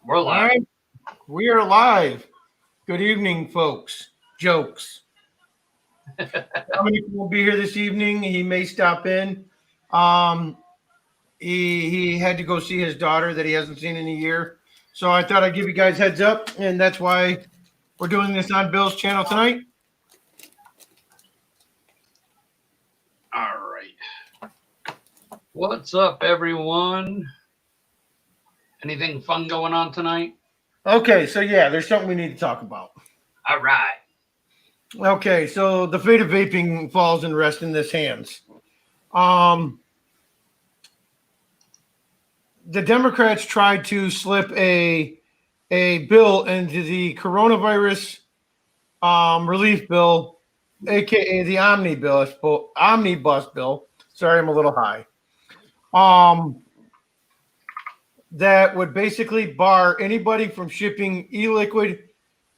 We're All live. right, we are live. Good evening, folks. Jokes. Dominic will be here this evening. He may stop in. Um, he had to go see his daughter that he hasn't seen in a year. So I thought I'd give you guys heads up, and that's why we're doing this on Bill's channel tonight. All right. What's up, everyone? Anything fun going on tonight? Okay, so yeah, there's something we need to talk about. All right. Okay, so the fate of vaping falls and rests in this hands. The Democrats tried to slip a bill into the coronavirus relief bill, aka the omnibus bill. Sorry, I'm a little high. That would basically bar anybody from shipping e-liquid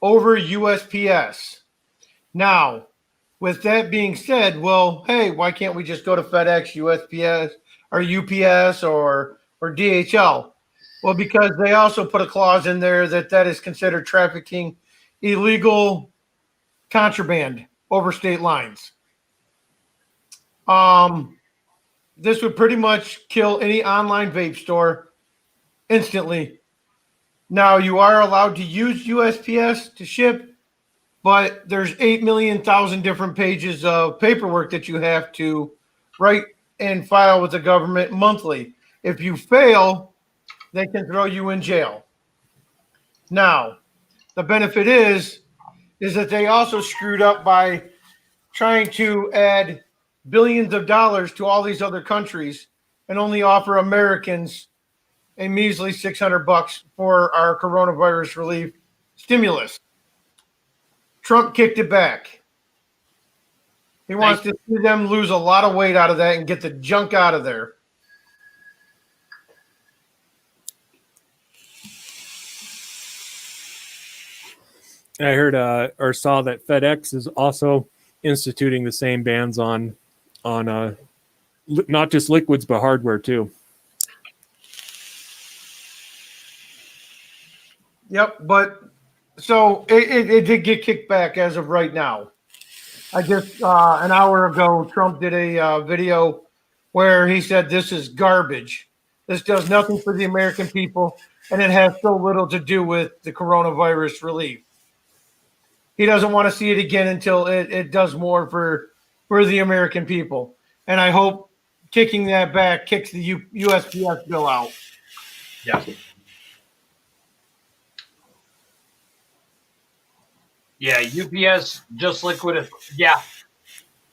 over USPS. Now, with that being said, well, hey, why can't we just go to FedEx, USPS, or UPS, or DHL? Well, because they also put a clause in there that is considered trafficking illegal contraband over state lines. This would pretty much kill any online vape store instantly. Now, you are allowed to use USPS to ship, but there's 8,000,000 different pages of paperwork that you have to write and file with the government monthly. If you fail, they can throw you in jail. Now, the benefit is that they also screwed up by trying to add billions of dollars to all these other countries and only offer Americans a measly $600 for our coronavirus relief stimulus. Trump kicked it back. He wants to see them lose a lot of weight out of that and get the junk out of there. I heard or saw that FedEx is also instituting the same bans on not just liquids but hardware too. Yep, but so it did get kicked back as of right now. I just an hour ago, Trump did a video where he said this is garbage. This does nothing for the American people, and it has so little to do with the coronavirus relief. He doesn't want to see it again until it does more for the American people. And I hope kicking that back kicks the USPS bill out. Yeah. Yeah, UPS just liquid. Yeah,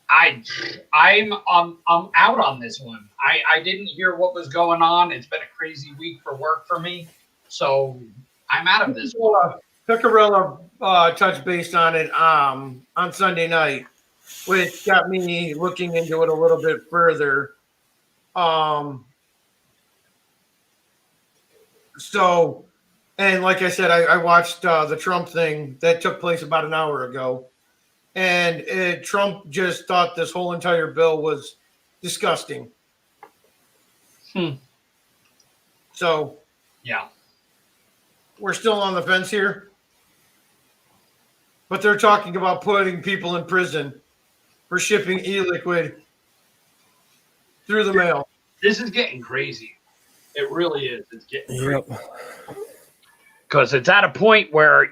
I'm out on this one. I didn't hear what was going on. It's been a crazy week for work for me, so I'm out of this one. Piccarella touched base on it on Sunday night, which got me looking into it a little bit further. So, and like I said, I watched the Trump thing that took place about an hour ago, and Trump just thought this whole entire bill was disgusting. So, yeah, we're still on the fence here, but they're talking about putting people in prison for shipping e-liquid through the mail. This is getting crazy. It really is. It's getting crazy. Yep. Because it's at a point where,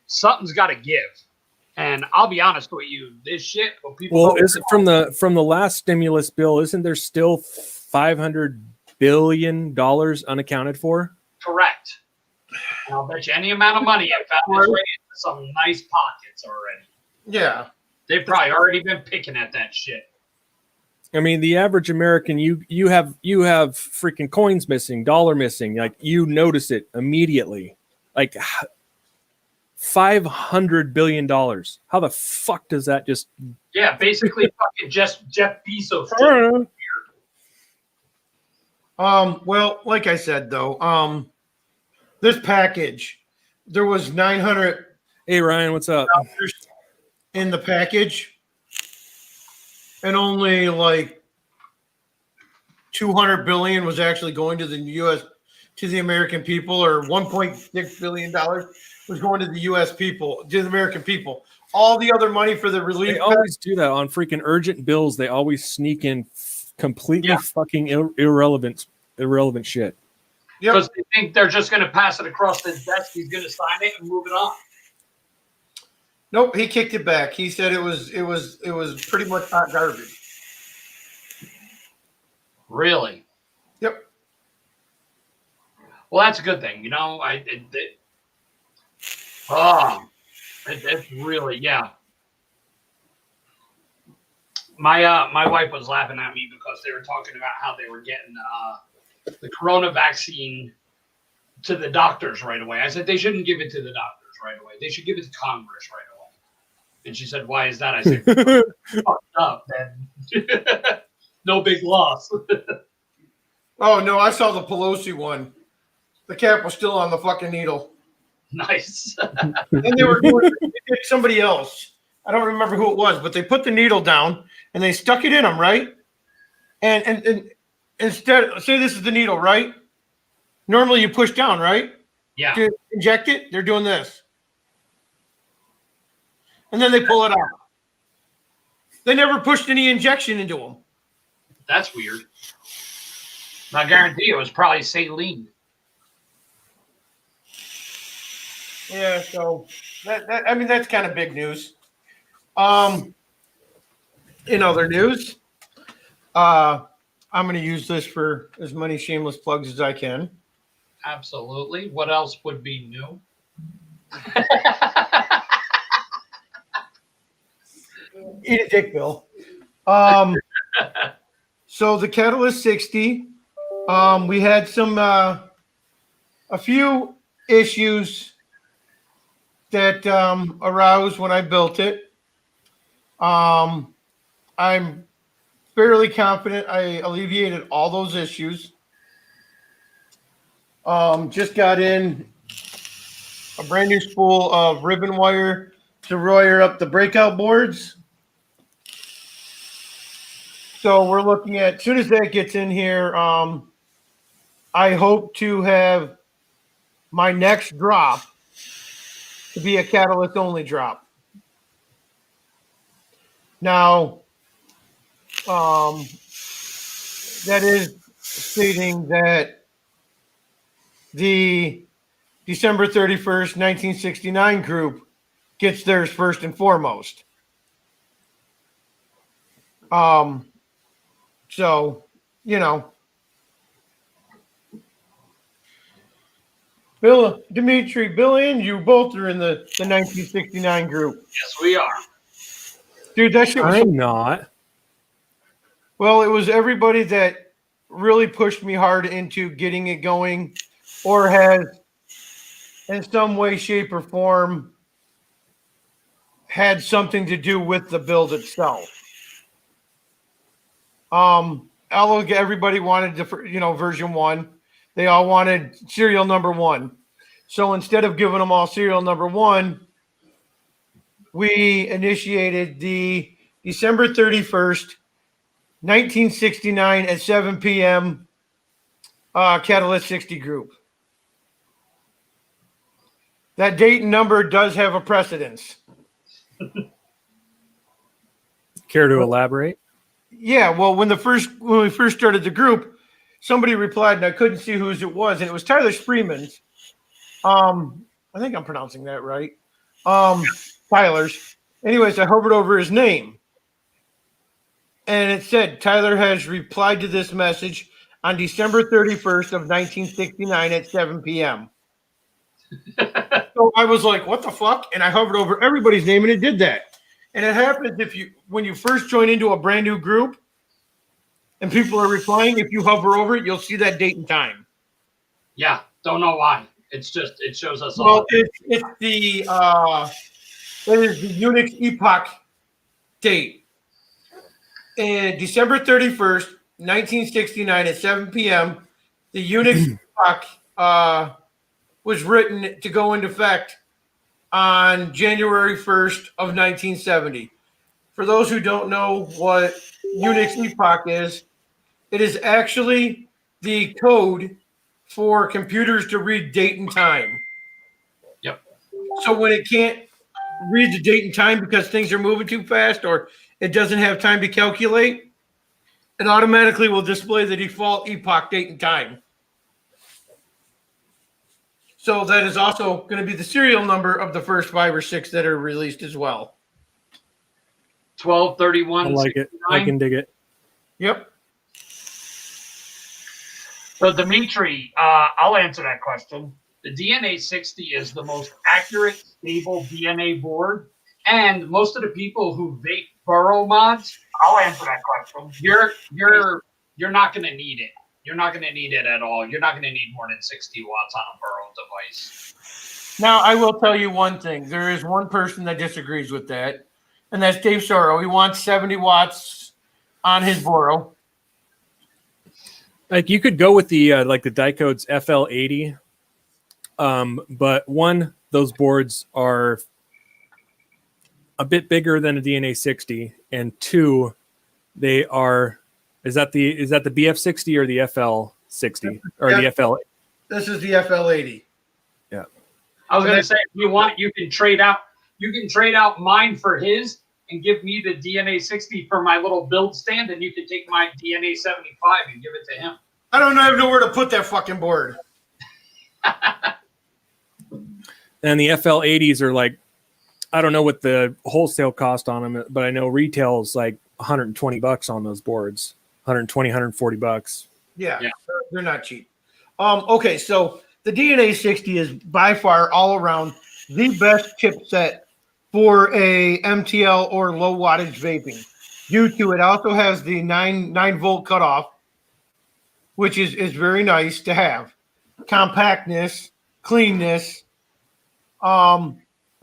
something's got to give. And I'll be honest with you, this shit. Well, is it from the last stimulus bill? Isn't there still $500 billion unaccounted for? Correct. And I'll bet you any amount of money I found its way into some nice pockets already. Yeah, They've probably already been picking at that shit. I mean, the average American, you have freaking coins missing, dollar missing. Like, you notice it immediately. Like, $500 billion. How the fuck does that just? Yeah, basically, fucking Jeff Bezos. Well, like I said, though, this package, there was 900. Hey, Ryan, what's up? In the package, and only like 200 billion was actually going to the to the American people, or $1.6 billion was going to the U.S. people, to the American people. All the other money for the relief. They always do that on freaking urgent bills. They always sneak in completely fucking irrelevant shit. Because they think they're just going to pass it across his desk. He's going to sign it and move it on. Nope, he kicked it back. He said it was pretty much hot garbage. Really? Yep. Well, that's a good thing. You know, it's really, yeah. My wife was laughing at me because they were talking about how they were getting the corona vaccine to the doctors right away. I said they shouldn't give it to the doctors right away. They should give it to Congress right away. And she said, "Why is that?" I said, "Fucked up, man. No big loss." Oh no, I saw the Pelosi one. The cap was still on the fucking needle. Nice. And they were doing somebody else. I don't remember who it was, but they put the needle down and they stuck it in them, right? And instead, say this is the needle, right? Normally you push down, right? Yeah. To inject it, they're doing this. And then they pull it out. They never pushed any injection into them. That's weird. I guarantee it was probably saline. Yeah, so that's kind of big news. In other news, I'm going to use this for as many shameless plugs as I can. Absolutely. What else would be new? Eat a dick, Bill. So the Catalyst 60, we had a few issues that aroused when I built it. I'm fairly confident I alleviated all those issues. Just got in a brand new spool of ribbon wire to wire up the breakout boards. So we're looking at, as soon as that gets in here, I hope to have my next drop to be a catalyst only drop. Now, that is stating that the December 31st, 1969 group gets theirs first and foremost. So, you know, Bill, Dimitri, Bill, and you both are in the 1969 group. Yes, we are. Dude, that shit was I'm not. Well, it was everybody that really pushed me hard into getting it going or has in some way, shape, or form had something to do with the build itself. Everybody wanted version 1. They all wanted serial number 1. So instead of giving them all serial number 1, we initiated the December 31st, 1969 at 7 p.m. Catalyst 60 group. That date and number does have a precedence. Care to elaborate? Yeah, well, when we first started the group, somebody replied, and I couldn't see whose it was, and it was Tyler Spreeman's. I think I'm pronouncing that right. Tyler's. Anyways, I hovered over his name, and it said Tyler has replied to this message on December 31st of 1969 at 7 p.m. So I was like, what the fuck? And I hovered over everybody's name, and it did that. And it happens when you first join into a brand new group and people are replying, if you hover over it, you'll see that date and time. Yeah, don't know why. It's just, it shows us all. Well, it is the Unix epoch date. And December 31st, 1969 at 7 p.m., the Unix epoch was written to go into effect on January 1st of 1970. For those who don't know what Unix epoch is, it is actually the code for computers to read date and time. Yep. So when it can't read the date and time because things are moving too fast or it doesn't have time to calculate, it automatically will display the default epoch date and time. So that is also going to be the serial number of the first 5 or 6 that are released as well. 1231. I like it. I can dig it. Yep. So Dimitri, I'll answer that question. The DNA 60 is the most accurate, stable DNA board, and most of the people who vape burrow mods, I'll answer that question. You're not going to need it. You're not going to need it at all. You're not going to need more than 60 watts on a burrow device. Now, I will tell you one thing. There is one person that disagrees with that, and that's Dave Sorrow. He wants 70 watts on his burrow. Like you could go with the like the Dicodes FL80, but one, those boards are a bit bigger than a DNA 60, and two, they are. Is that the BF60 or the FL60 or the FL? This is the FL80. Yeah, I was going to say, if you want, you can trade out. You can trade out mine for his, and give me the DNA 60 for my little build stand, and you can take my DNA 75 and give it to him. I don't even know where to put that fucking board. and the FL80s are like, I don't know what the wholesale cost on them, but I know retail is like $120 on those boards. 120, 140 bucks. Yeah, they're not cheap. Okay, so the DNA 60 is by far all around the best chipset for a MTL or low wattage vaping. Due to it also has the 9 volt cutoff, which is very nice to have. Compactness, cleanness.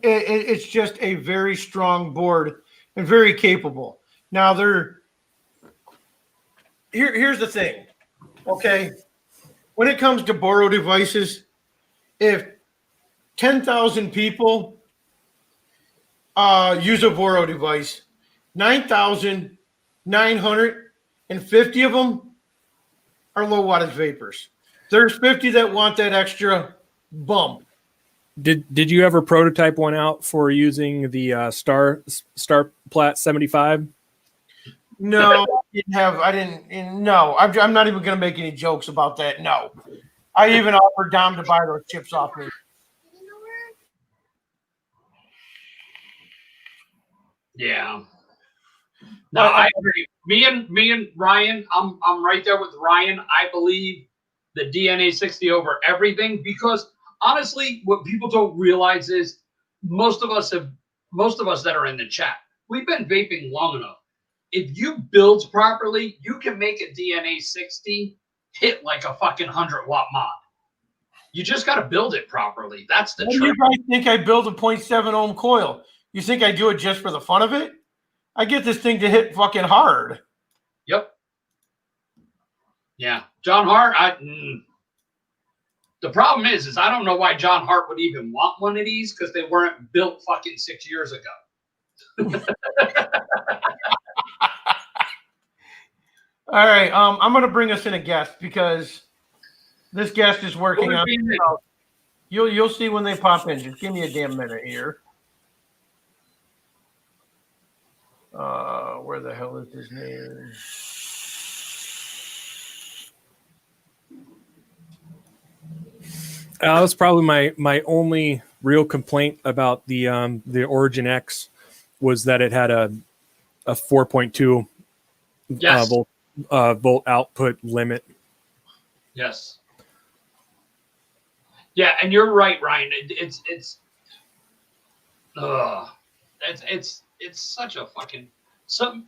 It's just a very strong board and very capable. Now here's the thing, okay? When it comes to borrow devices, if 10,000 people use a borrow device, 9,950 of them are low wattage vapors. There's 50 that want that extra bump. Did you ever prototype one out for using the Star Plat 75? No, I didn't. No, I'm not even going to make any jokes about that. No, I even offered Dom to buy those chips off me. Yeah. No, I agree. Me and Ryan, I'm right there with Ryan. I believe the DNA 60 over everything because honestly, what people don't realize is most of us that are in the chat, we've been vaping long enough. If you build properly, you can make a DNA 60 hit like a fucking 100-watt mod. You just got to build it properly. That's the trick. You guys think I build a 0.7 ohm coil? You think I do it just for the fun of it? I get this thing to hit fucking hard. Yep. Yeah. John Hart, the problem is I don't know why John Hart would even want one of these because they weren't built fucking 6 years ago. All right, I'm going to bring us in a guest because this guest is working on. You'll see when they pop in. Just give me a damn minute here. Where the hell is his name? That was probably my only real complaint about the Origin X was that it had a 4.2 yes. volt output limit. Yes. Yeah, and you're right, Ryan. It's such a fucking so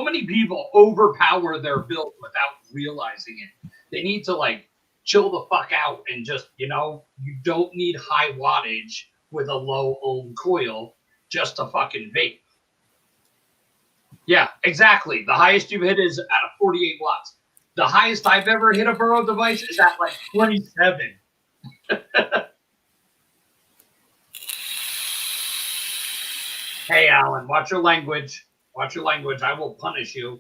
many people overpower their build without realizing it. They need to like chill the fuck out and just, you don't need high wattage with a low ohm coil just to fucking vape. Yeah, exactly. The highest you've hit is at a 48 watts. The highest I've ever hit a burrow device is at like 27. Hey, Alan, watch your language. Watch your language. I will punish you.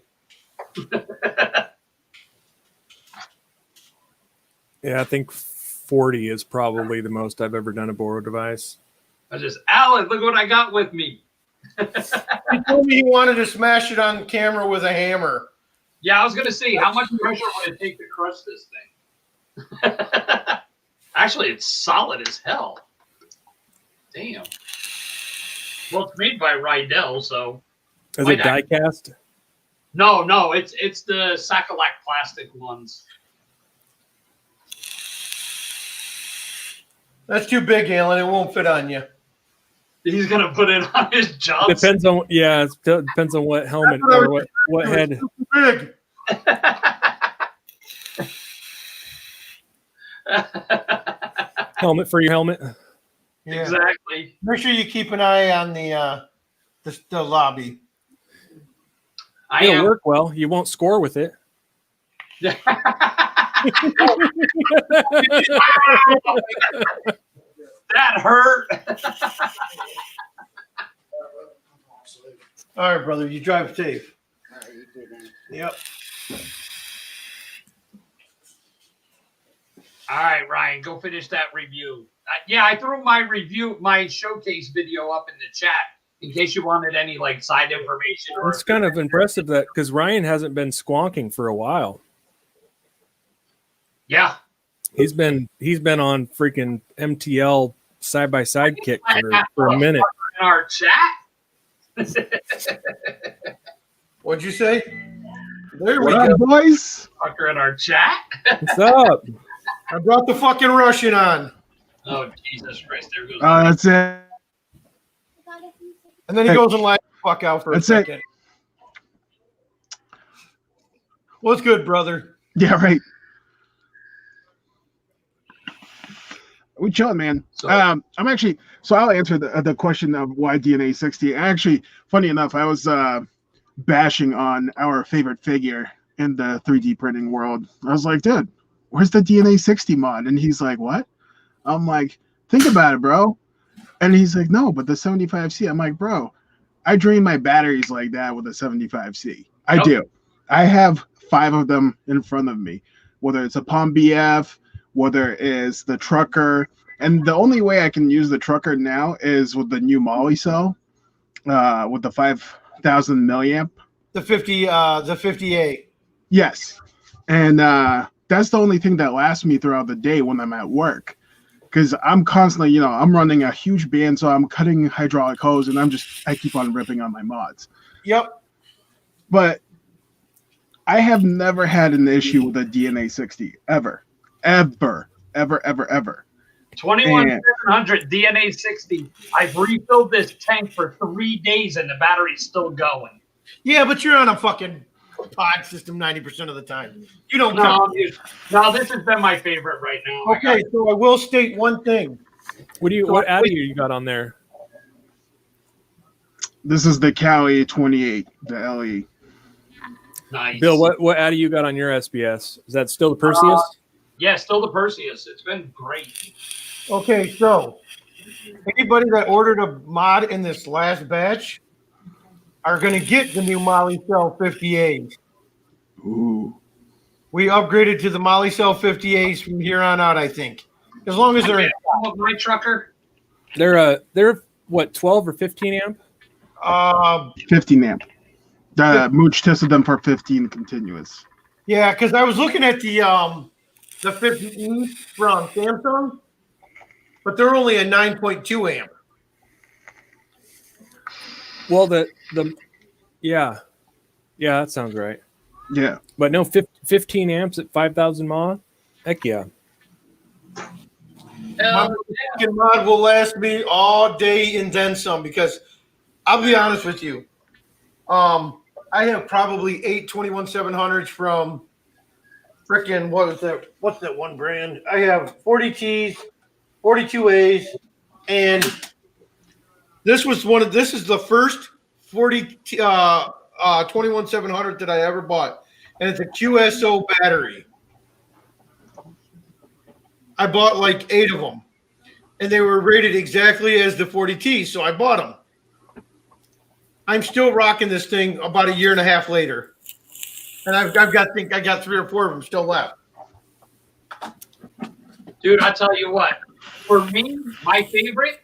Yeah, I think 40 is probably the most I've ever done a Boro device. I just, Alan, look what I got with me. He told me he wanted to smash it on camera with a hammer. Yeah, I was gonna say, how much pressure would it take to crush this thing? Actually, it's solid as hell. Damn. Well, it's made by Rhino, so. Is it die cast? No, it's the Sacolac plastic ones. That's too big, Alan. It won't fit on you. He's gonna put it on his Johnson. Depends on depends on what helmet or what head. Big. Helmet for your helmet. Yeah. Exactly. Make sure you keep an eye on the lobby. It'll work well. You won't score with it. That hurt. All right, brother. You drive safe. Yep. All right, Ryan, go finish that review. Yeah, I threw my showcase video up in the chat in case you wanted any like side information. It's kind of impressive that because Ryan hasn't been squonking for a while. Yeah, he's been on freaking MTL side by side kick for a minute. In our chat. What'd you say? There What we up, go, boys. Fucker in our chat. What's up? I brought the fucking Russian on. Oh Jesus Christ! There goes. That's it. And then he goes and lights the fuck out for a second. What's good, brother? Yeah, right. We chilling, man. I'm actually, so I'll answer the question of why DNA 60. Actually, funny enough, I was bashing on our favorite figure in the 3D printing world. I was like, dude, where's the DNA 60 mod? And he's like, what? I'm like, think about it, bro. And he's like, no, but the 75C. I'm like, bro, I drain my batteries like that with a 75C. I do. I have 5 of them in front of me, whether it's a Palm BF, whether it's the trucker. And the only way I can use the trucker now is with the new Molly cell, with the 5,000 milliamp. The 58. Yes. And that's the only thing that lasts me throughout the day when I'm at work. Because I'm constantly, I'm running a huge band, so I'm cutting hydraulic hose, and I keep on ripping on my mods. Yep. But I have never had an issue with a DNA 60, ever. 21700 DNA 60. I've refilled this tank for 3 days, and the battery's still going. Yeah, but you're on a fucking pod system 90% of the time. You don't No, this has been my favorite right now. Okay, so I will state one thing. What Addy you got on there? This is the Cali 28, the LE. Nice. Bill, what Addy you got on your SBS? Is that still the Perseus? Yeah, still the Perseus. It's been great. Okay, so anybody that ordered a mod in this last batch are going to get the new Molly Cell 58s. Ooh. We upgraded to the Molly Cell 58s from here on out, I think. As long as they're my trucker. They're what, 12 or 15 amp? 15 amp. Mooch tested them for 15 continuous. Yeah, because I was looking at the 50E from Samsung, but they're only a 9.2 amp. Well, yeah, that sounds right. Yeah, but no, 15 amps at 5,000 mAh. Heck yeah. My mod will last me all day and then some, because I'll be honest with you. I have probably 8 21700s from freaking what's that one brand? I have 40Ts, 42As, and this is the first 21700 that I ever bought, and it's a QSO battery. I bought like 8 of them, and they were rated exactly as the 40T, so I bought them. I'm still rocking this thing about a year and a half later, and I think I got 3 or 4 of them still left. Dude, I tell you what. For me, my favorite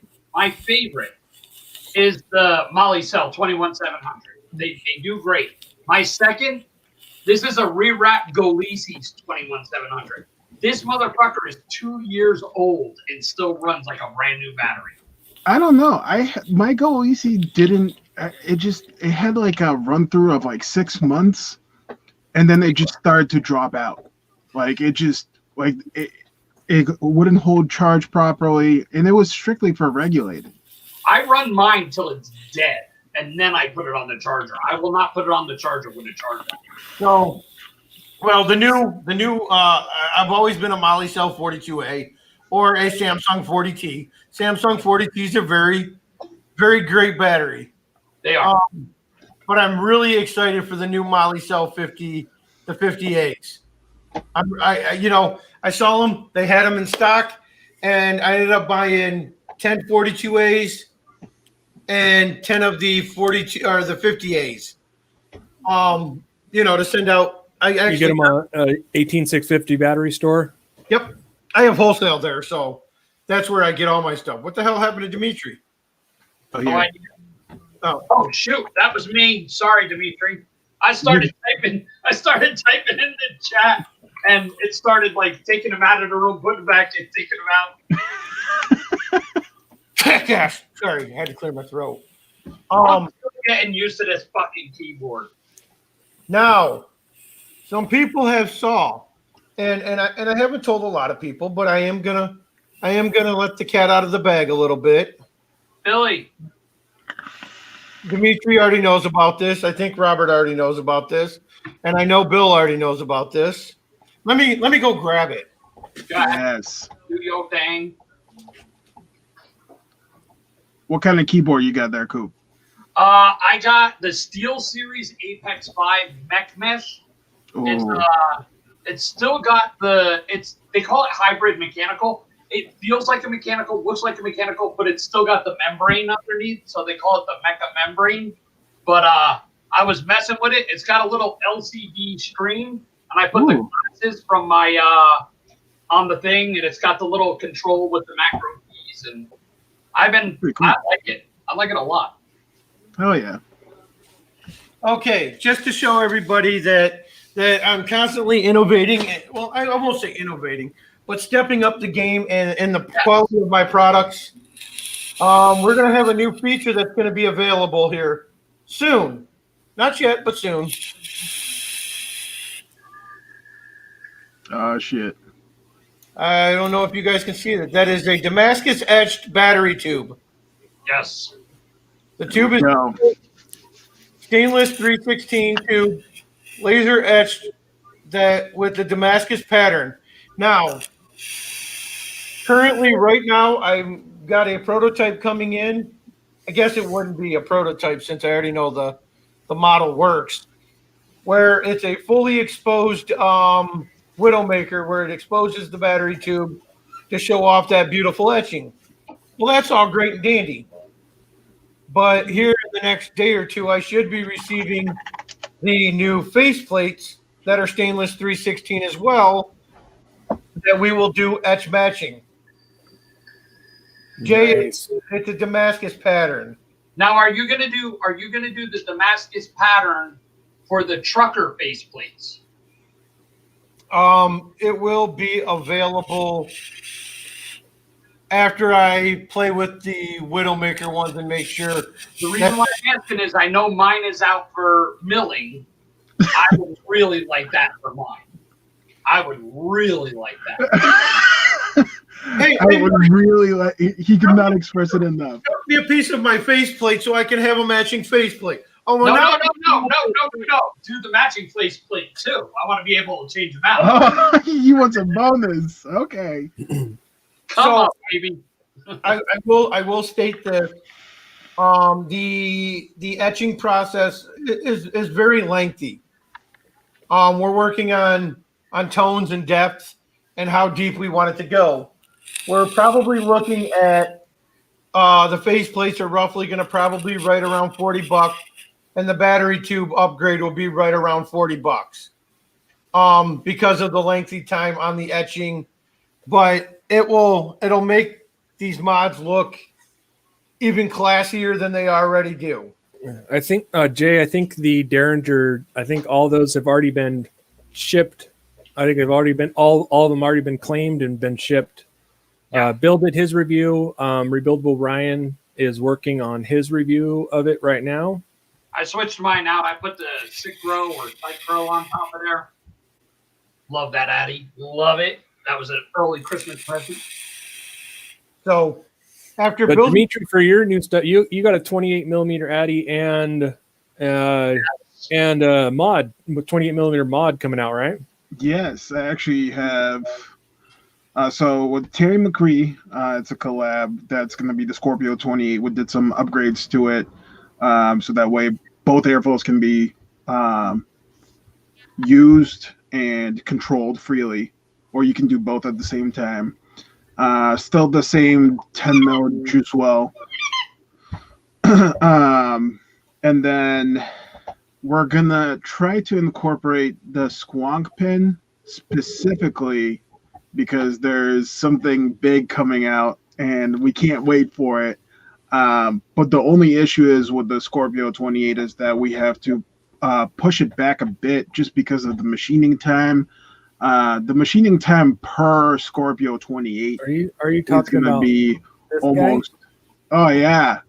is the Molly Cell 21700. They do great. My second, this is a rewrap Golisi's 21700. This motherfucker is 2 years old and still runs like a brand new battery. I don't know. My Go Easy didn't. It had like a run through of like 6 months, and then it just started to drop out. Like it just like it wouldn't hold charge properly, and it was strictly for regulated. I run mine till it's dead, and then I put it on the charger. I will not put it on the charger when it's charged. So, well, the new. I've always been a Molly Cell 42A or a Samsung 40T. Samsung 40Ts are very, very great battery. They are. But I'm really excited for the new Molly Cell 50, the 50As. I saw them. They had them in stock, and I ended up buying 10 42As and 10 of the 42 or the 50As. To send out. You get them on 18650 battery store. Yep, I have wholesale there, so that's where I get all my stuff. What the hell happened to Dimitri? Oh yeah. Oh shoot, that was me. Sorry, Dimitri. I started typing in the chat, and it started like taking him out of the room, putting him back, and taking him out. Gosh, sorry, I had to clear my throat. I'm still getting used to this fucking keyboard. Now, some people have saw, and I haven't told a lot of people, but I am gonna let the cat out of the bag a little bit. Billy. Dimitri already knows about this. I think Robert already knows about this, and I know Bill already knows about this. Let me go grab it. Yes. Do your thing. What kind of keyboard you got there, Coop? I got the Steel Series Apex 5 Mech Mesh. It's still got they call it hybrid mechanical. It feels like a mechanical, looks like a mechanical, but it's still got the membrane underneath, so they call it the Mecha membrane. But I was messing with it. It's got a little LCD screen, and I put the glasses from my on the thing, and it's got the little control with the macro keys, and I like it. I like it a lot. Oh yeah. Okay, just to show everybody that I'm constantly innovating. Well, I won't say innovating, but stepping up the game and the quality of my products. We're going to have a new feature that's going to be available here soon. Not yet, but soon. Oh, shit. I don't know if you guys can see that. That is a Damascus etched battery tube. Yes. The tube is stainless 316 tube, laser etched that with the Damascus pattern. Now, currently, right now, I've got a prototype coming in. I guess it wouldn't be a prototype since I already know the model works, where it's a fully exposed Widowmaker where it exposes the battery tube to show off that beautiful etching. Well, that's all great and dandy. But here in the next day or two, I should be receiving the new faceplates that are stainless 316 as well, that we will do etch matching. Jay, Nice. it's a Damascus pattern. Now, are you gonna do the Damascus pattern for the trucker faceplates? It will be available after I play with the Widowmaker ones and make sure. The reason why I'm asking is I know mine is out for milling. I would really like that for mine. I would really like that. Hey, I would really like. He could not express it enough. give me a piece of my faceplate so I can have a matching faceplate. Oh, well, No. Do the matching faceplate too. I want to be able to change them out. Oh, you want some bonus? Okay. Come on, baby. I will state that the etching process is very lengthy. We're working on tones and depth and how deep we want it to go. We're probably looking at the faceplates are roughly going to probably right around $40, and the battery tube upgrade will be right around $40 because of the lengthy time on the etching. But it'll make these mods look even classier than they already do. I think Jay, I think the Derringer, I think all those have already been shipped. I think they've already been all of them already been claimed and been shipped. Bill did his review. Rebuildable Ryan is working on his review of it right now. I switched mine out. I put the Sick Row or Tight Row on top of there. Love that Addy. Love it. That was an early Christmas present. So after But building, Dimitri, for your new stuff, you got a 28 millimeter Addy and mod, 28 millimeter mod coming out, right? Yes, I actually have. So with Terry McCree, it's a collab that's going to be the Scorpio 28. We did some upgrades to it, so that way both airflows can be used and controlled freely, or you can do both at the same time. Still the same 10 mil juice well, and then we're gonna try to incorporate the squonk pin specifically because there's something big coming out and we can't wait for it. But the only issue is with the Scorpio 28 is that we have to push it back a bit just because of the machining time. The machining time per Scorpio 28 are you is talking going to about be this almost. guy? Oh yeah,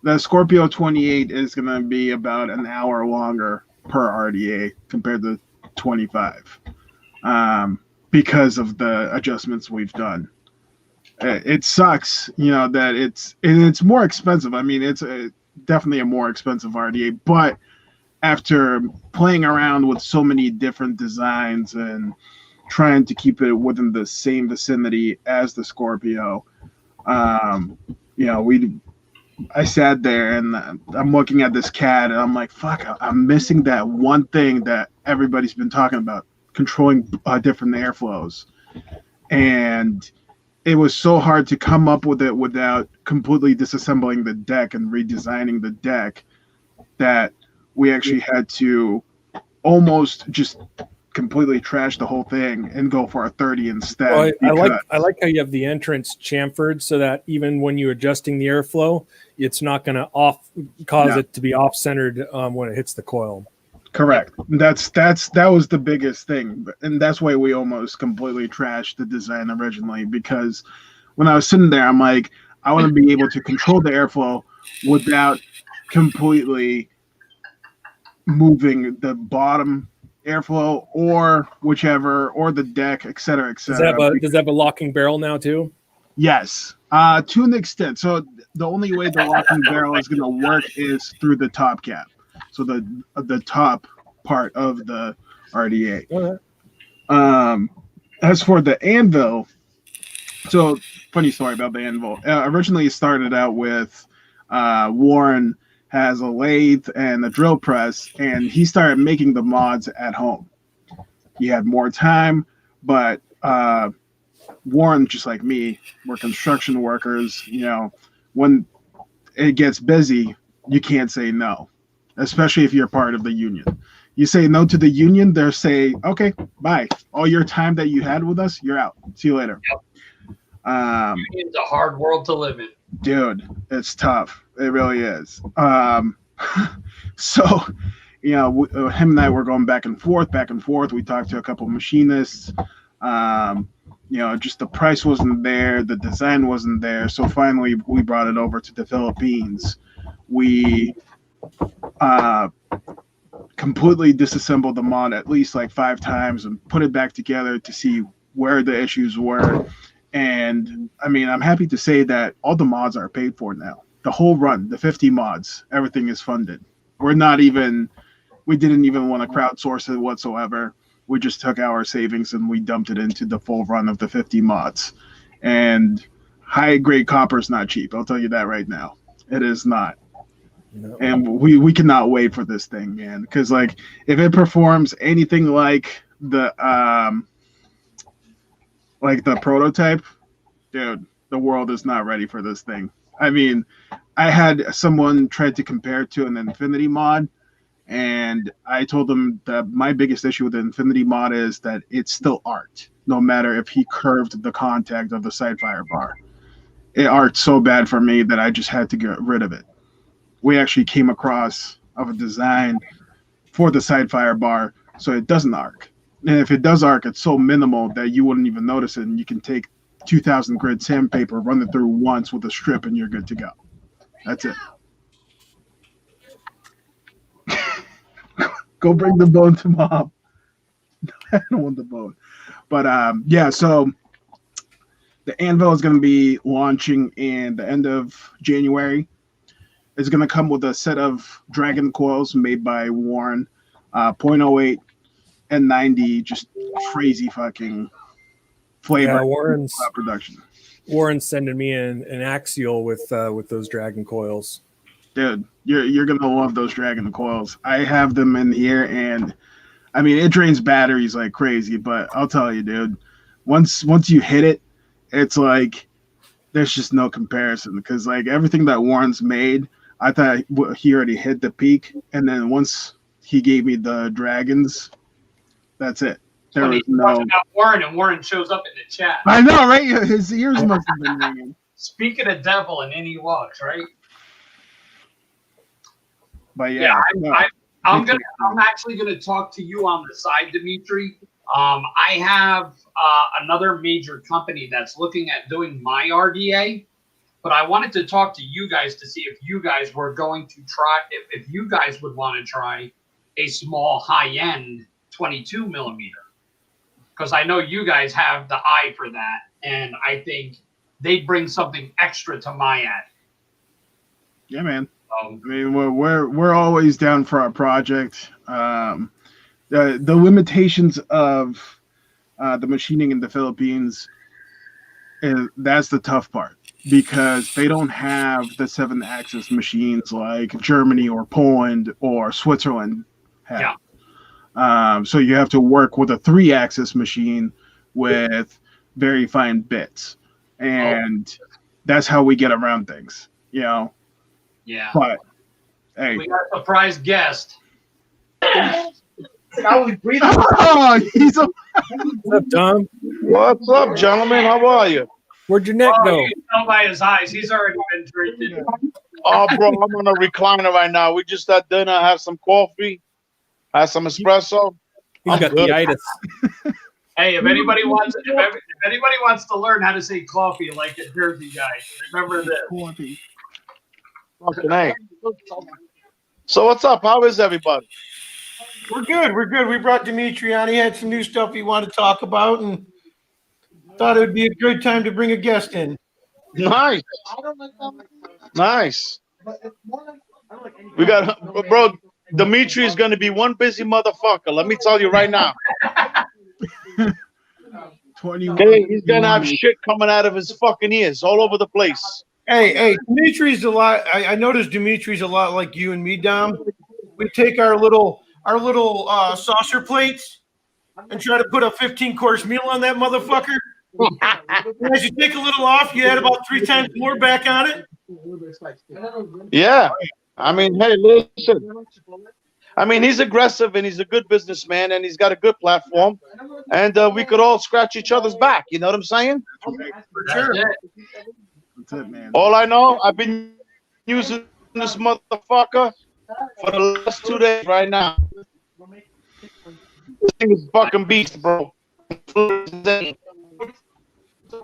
the Scorpio 28 is going to be about an hour longer per RDA compared to 25, because of the adjustments we've done. It sucks, that it's more expensive. I mean, it's definitely a more expensive RDA, but after playing around with so many different designs and trying to keep it within the same vicinity as the Scorpio, I sat there and I'm looking at this CAD and I'm like, fuck, I'm missing that one thing that everybody's been talking about, controlling different airflows. And it was so hard to come up with it without completely disassembling the deck and redesigning the deck that we actually had to almost just completely trash the whole thing and go for a 30 instead. Well, I like how you have the entrance chamfered so that even when you're adjusting the airflow, it's not going to cause it to be off centered when it hits the coil. Correct. That was the biggest thing, and that's why we almost completely trashed the design originally, because when I was sitting there, I'm like, I want to be able to control the airflow without completely moving the bottom airflow or whichever, or the deck, et cetera, et cetera. Does that have a locking barrel now too? Yes, to an extent. So the only way the locking barrel is going to work is through the top cap. So the top part of the RDA. Okay. As for the anvil, so funny story about the anvil. Originally, it started out with Warren has a lathe and a drill press, and he started making the mods at home. He had more time, but Warren, just like me, we're construction workers. When it gets busy, you can't say no, especially if you're part of the union. You say no to the union, they'll say, okay, bye. All your time that you had with us, you're out. See you later. Yep. Union's a hard world to live in. Dude, it's tough. It really is. So, him and I were going back and forth. We talked to a couple of machinists. Just the price wasn't there. The design wasn't there. So finally, we brought it over to the Philippines. We completely disassembled the mod at least like 5 times and put it back together to see where the issues were. And I mean, I'm happy to say that all the mods are paid for now. The whole run, the 50 mods, everything is funded. We didn't even want to crowdsource it whatsoever. We just took our savings and we dumped it into the full run of the 50 mods. And high grade copper is not cheap. I'll tell you that right now. It is not. No. And we cannot wait for this thing, man. Because like, if it performs anything like the prototype, dude, the world is not ready for this thing. I mean, I had someone try to compare it to an Infinity mod, And I told him that my biggest issue with the Infinity mod is that it's still art, no matter if he curved the contact of the side fire bar. It arced so bad for me that I just had to get rid of it. We actually came across of a design for the side fire bar so it doesn't arc. And if it does arc, it's so minimal that you wouldn't even notice it. And you can take 2,000 grit sandpaper, run it through once with a strip, and you're good to go. That's it. Go bring the bone to mom. I don't want the bone. But yeah, so the Anvil is going to be launching in the end of January. It's going to come with a set of Dragon coils made by Warren, 0.08 and 90, just crazy fucking flavor. Yeah, Warren's production. Warren's sending me an axial with those Dragon coils. Dude, you're gonna love those Dragon coils. I have them in here, and I mean it drains batteries like crazy. But I'll tell you, dude, once you hit it, it's like there's just no comparison. Because like everything that Warren's made, I thought he already hit the peak, and then once he gave me the Dragons, that's it. There was no about Warren, and Warren shows up in the chat. I know, right? His ears must have been ringing. Speaking of devil, and in he walks, right? But yeah, I'm actually gonna talk to you on the side, Dimitri. I have another major company that's looking at doing my RDA, but I wanted to talk to you guys to see if you guys were going to try, if you guys would want to try a small high-end 22 millimeter, because I know you guys have the eye for that, and I think they'd bring something extra to my ad. Yeah, man. I mean, we're always down for our project. The limitations of the machining in the Philippines, that's the tough part, because they don't have the 7-axis machines like Germany or Poland or Switzerland have. Yeah. So you have to work with a 3-axis machine with very fine bits, and that's how we get around things, you know. Yeah. But hey, we got a surprise guest. I was breathing. Oh, What's up, Tom? What's up, gentlemen? How are you? Where'd your neck go? You can tell by his eyes, he's already been drinking. Oh, bro, I'm on a recliner right now. We just had dinner, had some coffee, had some espresso. He's got the itis. Hey, if anybody wants to learn how to say coffee like a Jersey guy, remember this. Fucking A. So what's up? How is everybody? We're good. We're good. We brought Dimitri on. He had some new stuff he wanted to talk about, and thought it would be a good time to bring a guest in. Nice. Nice. We got, bro, Dimitri is going to be one busy motherfucker. Let me tell you right now. Okay, he's going to have shit coming out of his fucking ears all over the place. Hey, Dimitri's a lot. I noticed Dimitri's a lot like you and me, Dom. We take our little saucer plates and try to put a 15-course meal on that motherfucker. And as you take a little off, you add about 3 times more back on it. Yeah. I mean, hey, listen. I mean, he's aggressive and he's a good businessman and he's got a good platform. And we could all scratch each other's back. You know what I'm saying? For sure. That's it, man. All I know, I've been using this motherfucker for the last 2 days right now. This thing is fucking beast, bro.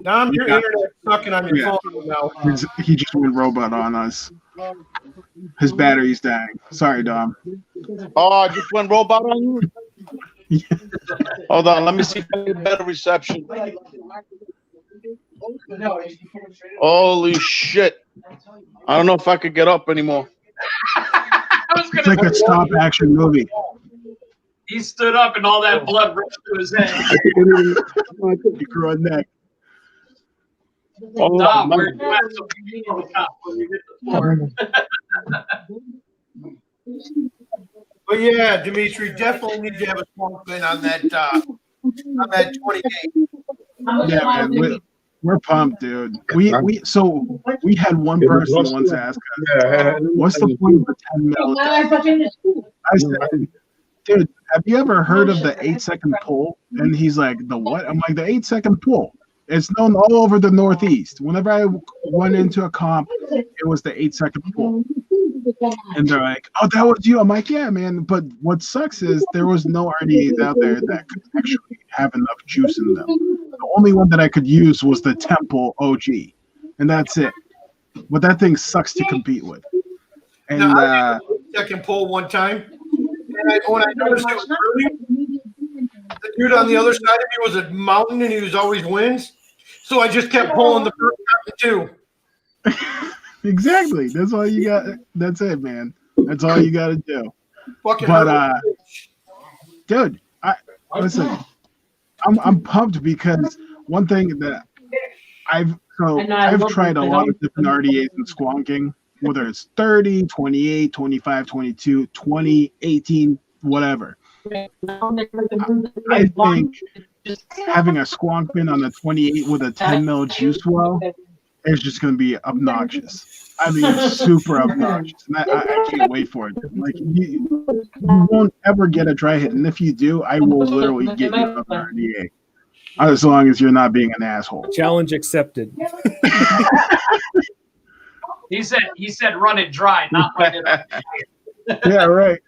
Dom, your internet's sucking on your phone now. He just went robot on us. His battery's dying. Sorry, Dom. Oh, I just went robot on you? Yeah. Hold on, let me see if I get better reception. Holy shit. I don't know if I could get up anymore. It's like a stop-action movie. He stood up and all that blood rushed to his head. You grew a neck. Oh, Dom, man. where you at? So we can go top when you hit the floor. But yeah, Dimitri, definitely need to have a small thing on that 20 game. Yeah, man. We're pumped, dude. We had one person once ask us, what's the point of the 10 mil? I said, dude, have you ever heard of the 8-second pull? And he's like, the what? I'm like, the 8-second pull. It's known all over the Northeast. Whenever I went into a comp, it was the 8-second pull. And they're like, oh, that was you. I'm like, yeah, man. But what sucks is there was no RDAs out there that could actually have enough juice in them. The only one that I could use was the Temple OG. And that's it. But that thing sucks to compete with. And now, I did a second pull one time. And when I noticed it was early, the dude on the other side of me was a mountain and he was always wins. So I just kept pulling the first two. exactly. That's all you got. That's it, man. That's all you got to do. Fucking but, dude, listen, I'm pumped because one thing that I've tried a lot of different RDAs in squonking, whether it's 30, 28, 25, 22, 20, 18, whatever. I think having a squonk pin on a 28 with a 10 mil juice well is just going to be obnoxious. I mean, it's super obnoxious, and I can't wait for it. Like you won't ever get a dry hit, and if you do, I will literally get you another RDA, as long as you're not being an asshole. Challenge accepted. He said run it dry, not let it. Yeah, right.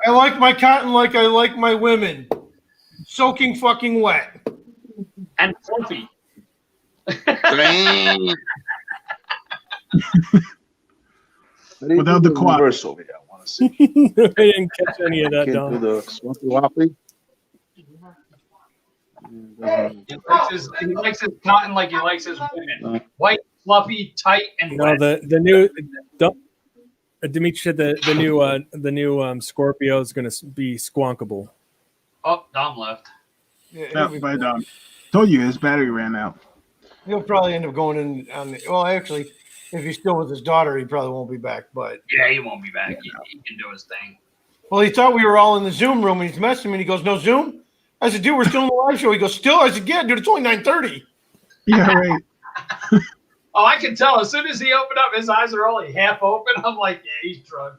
I like my cotton like I like my women. Soaking fucking wet. And fluffy. Without the quad. Over here, I want to see. I didn't catch any of that, Can't Don. do the swampy wappy. He likes his cotton like he likes his women. White, fluffy, tight, and No, wet. the new Dimitri said the new Scorpio is going to be squonkable. Oh, Dom left. Yeah, By Dom. Told you his battery ran out. he'll probably end up going in on the, well, actually, if he's still with his daughter, he probably won't be back. But Yeah, he won't be back. He can do his thing. well, he thought we were all in the Zoom room, and he's messaging me, and he goes, "No Zoom." I said, "Dude, we're still in the live show." He goes, "Still?" I said, "Yeah, dude, it's only 9:30." Yeah, right. Oh, I can tell. As soon as he opened up, his eyes are only half open. I'm like, yeah, he's drunk.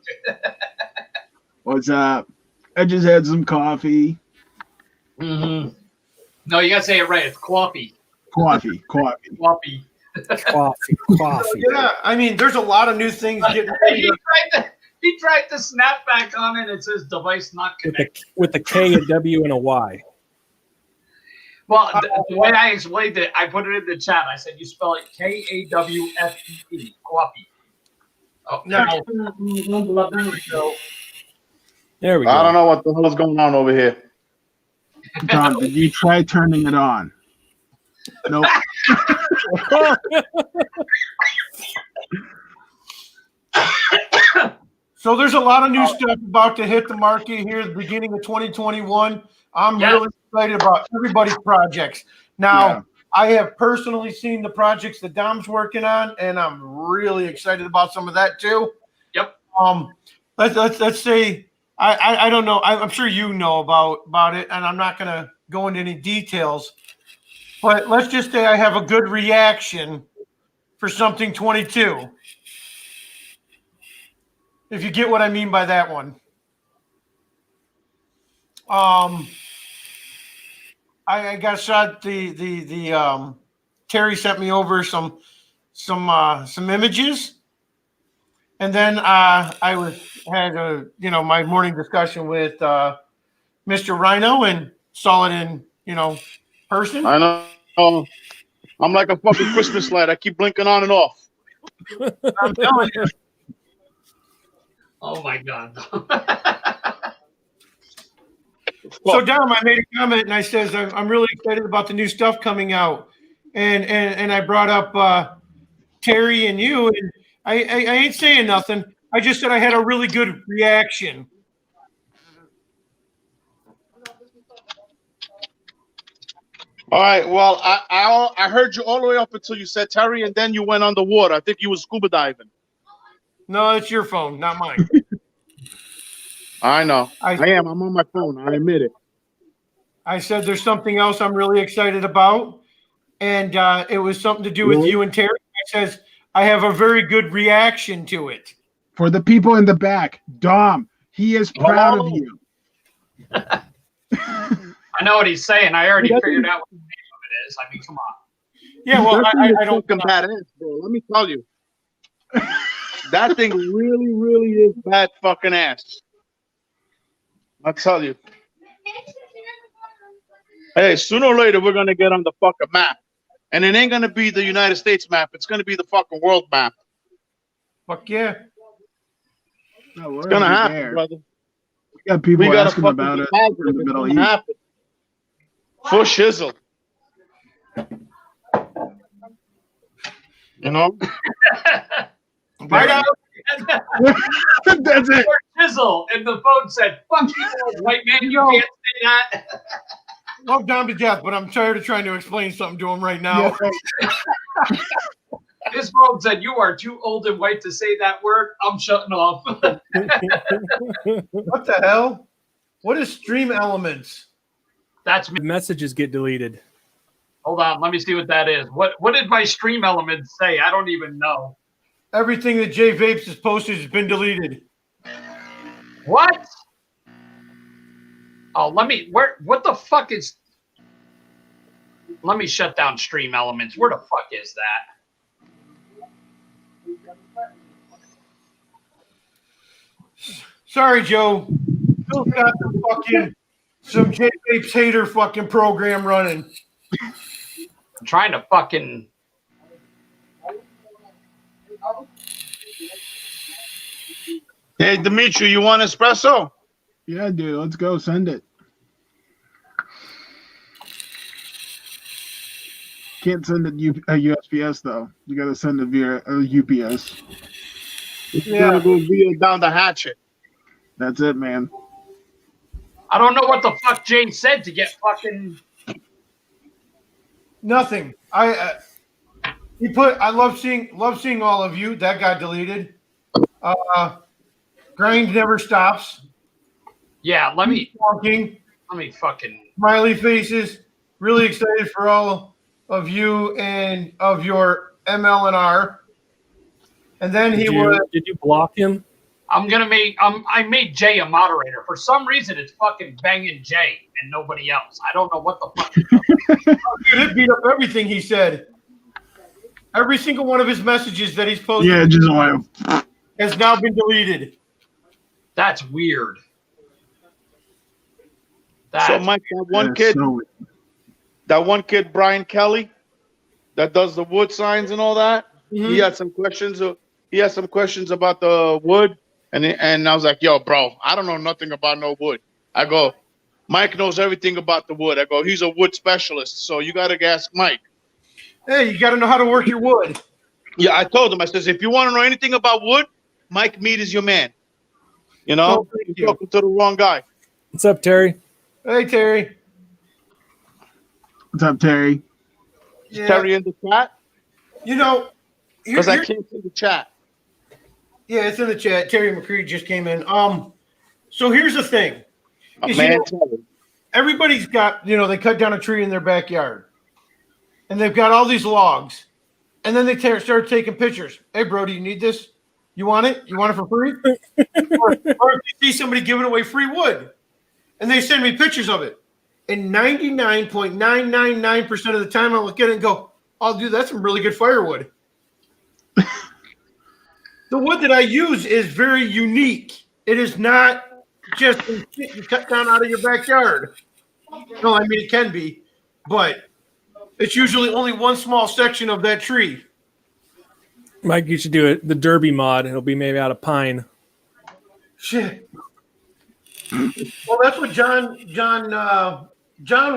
What's up? I just had some coffee. Mm-hmm. No, you gotta say it right. It's coffee. Coffee. Coffee. Coffee. Yeah, I mean, there's a lot of new things getting ready. He tried to snap back on it. It says device not connected. With a K, a W, and a Y. Well, the way I explained it, I put it in the chat. I said you spell it Kawfee. Coffee. Oh, No. There we go. I don't know what the hell is going on over here. Don, did you try turning it on? Nope. So there's a lot of new stuff about to hit the market here at the beginning of 2021. I'm really excited about everybody's projects. Now, I have personally seen the projects that Dom's working on, and I'm really excited about some of that too. Yep. Let's say I don't know. I'm sure you know about it, and I'm not going to go into any details. But let's just say I have a good reaction for something 22. If you get what I mean by that one. I got shot. The Terry sent me over some images, and then had my morning discussion with Mr. Rhino and saw it in person. I know. I'm like a fucking Christmas light. I keep blinking on and off. I'm telling you. Oh my God. So Dom, I made a comment and I says I'm really excited about the new stuff coming out, and I brought up Terry and you, and I ain't saying nothing. I just said I had a really good reaction. All right. Well, I heard you all the way up until you said Terry, and then you went underwater. I think you were scuba diving. No, it's your phone, not mine. I know. I am. I'm on my phone. I admit it. I said there's something else I'm really excited about, and it was something to do with you and Terry. I says I have a very good reaction to it. For the people in the back, Dom, he is proud of you. I know what he's saying. I already figured out what the name of it is. I mean, come on. Yeah, well, I don't. Fucking badass, bro. Let me tell you, that thing really, really is bad fucking ass. I'll tell you. Hey, sooner or later we're gonna get on the fucking map, and it ain't gonna be the United States map. It's gonna be the fucking world map. Fuck yeah. No, It's gonna happen, brother. We got people gotta asking fucking about be it positive. in the It's Middle gonna East. happen. For shizzle. You know? Right out. That's it. Chisel, and the phone said, "Fuck you, old white man. You can't say that." Love Dom to death, but I'm tired of trying to explain something to him right now. Yeah. His phone said, "You are too old and white to say that word. I'm shutting off." What the hell? What is Stream Elements? That's me. Messages get deleted. Hold on, let me see what that is. What did my stream elements say? I don't even know. Everything that Jay Vapes has posted has been deleted. What? Oh, what the fuck is? Let me shut down stream elements. Where the fuck is that? Sorry, Joe. Still got some Jay Vapes hater fucking program running. I'm trying to fucking. Hey, Dimitri, you want espresso? Yeah, dude. Let's go. Send it. Can't send it USPS though. You gotta send it via UPS. Yeah, go via down the hatchet. That's it, man. I don't know what the fuck Jay said to get fucking. Nothing. He put. I love seeing all of you. That got deleted. Grind never stops. Yeah, let me fucking. Smiley faces. Really excited for all of you and of your ML&R. And then Did you block him? I made Jay a moderator. For some reason, it's fucking banging Jay and nobody else. I don't know what the fuck. It beat up everything he said. Every single one of his messages that he's posted has now been deleted. That's weird. So, Mike, that one kid, Brian Kelly, that does the wood signs and all that, he had some questions. He had some questions about the wood, and I was like, "Yo, bro, I don't know nothing about no wood." I go, "Mike knows everything about the wood." I go, "He's a wood specialist, so you got to ask Mike." Hey, you got to know how to work your wood. Yeah, I told him. I says, if you want to know anything about wood, Mike Mead is your man. You know, you're talking to the wrong guy. What's up, Terry? Hey, Terry. What's up, Terry? Is Terry in the chat? You know, because I can't see the chat. Yeah, it's in the chat. Terry McCree just came in. So here's the thing. Everybody's got, they cut down a tree in their backyard. And they've got all these logs. And then they start taking pictures. Hey, bro, do you need this? You want it? You want it for free? or if you see somebody giving away free wood. And they send me pictures of it. And 99.999% of the time I look at it and go, oh, dude, that's some really good firewood. The wood that I use is very unique. It is not just shit you cut down out of your backyard. No, I mean, it can be. But it's usually only one small section of that tree. Mike, you should do it. The Derby mod. It'll be made out of pine. Shit. Well, that's what John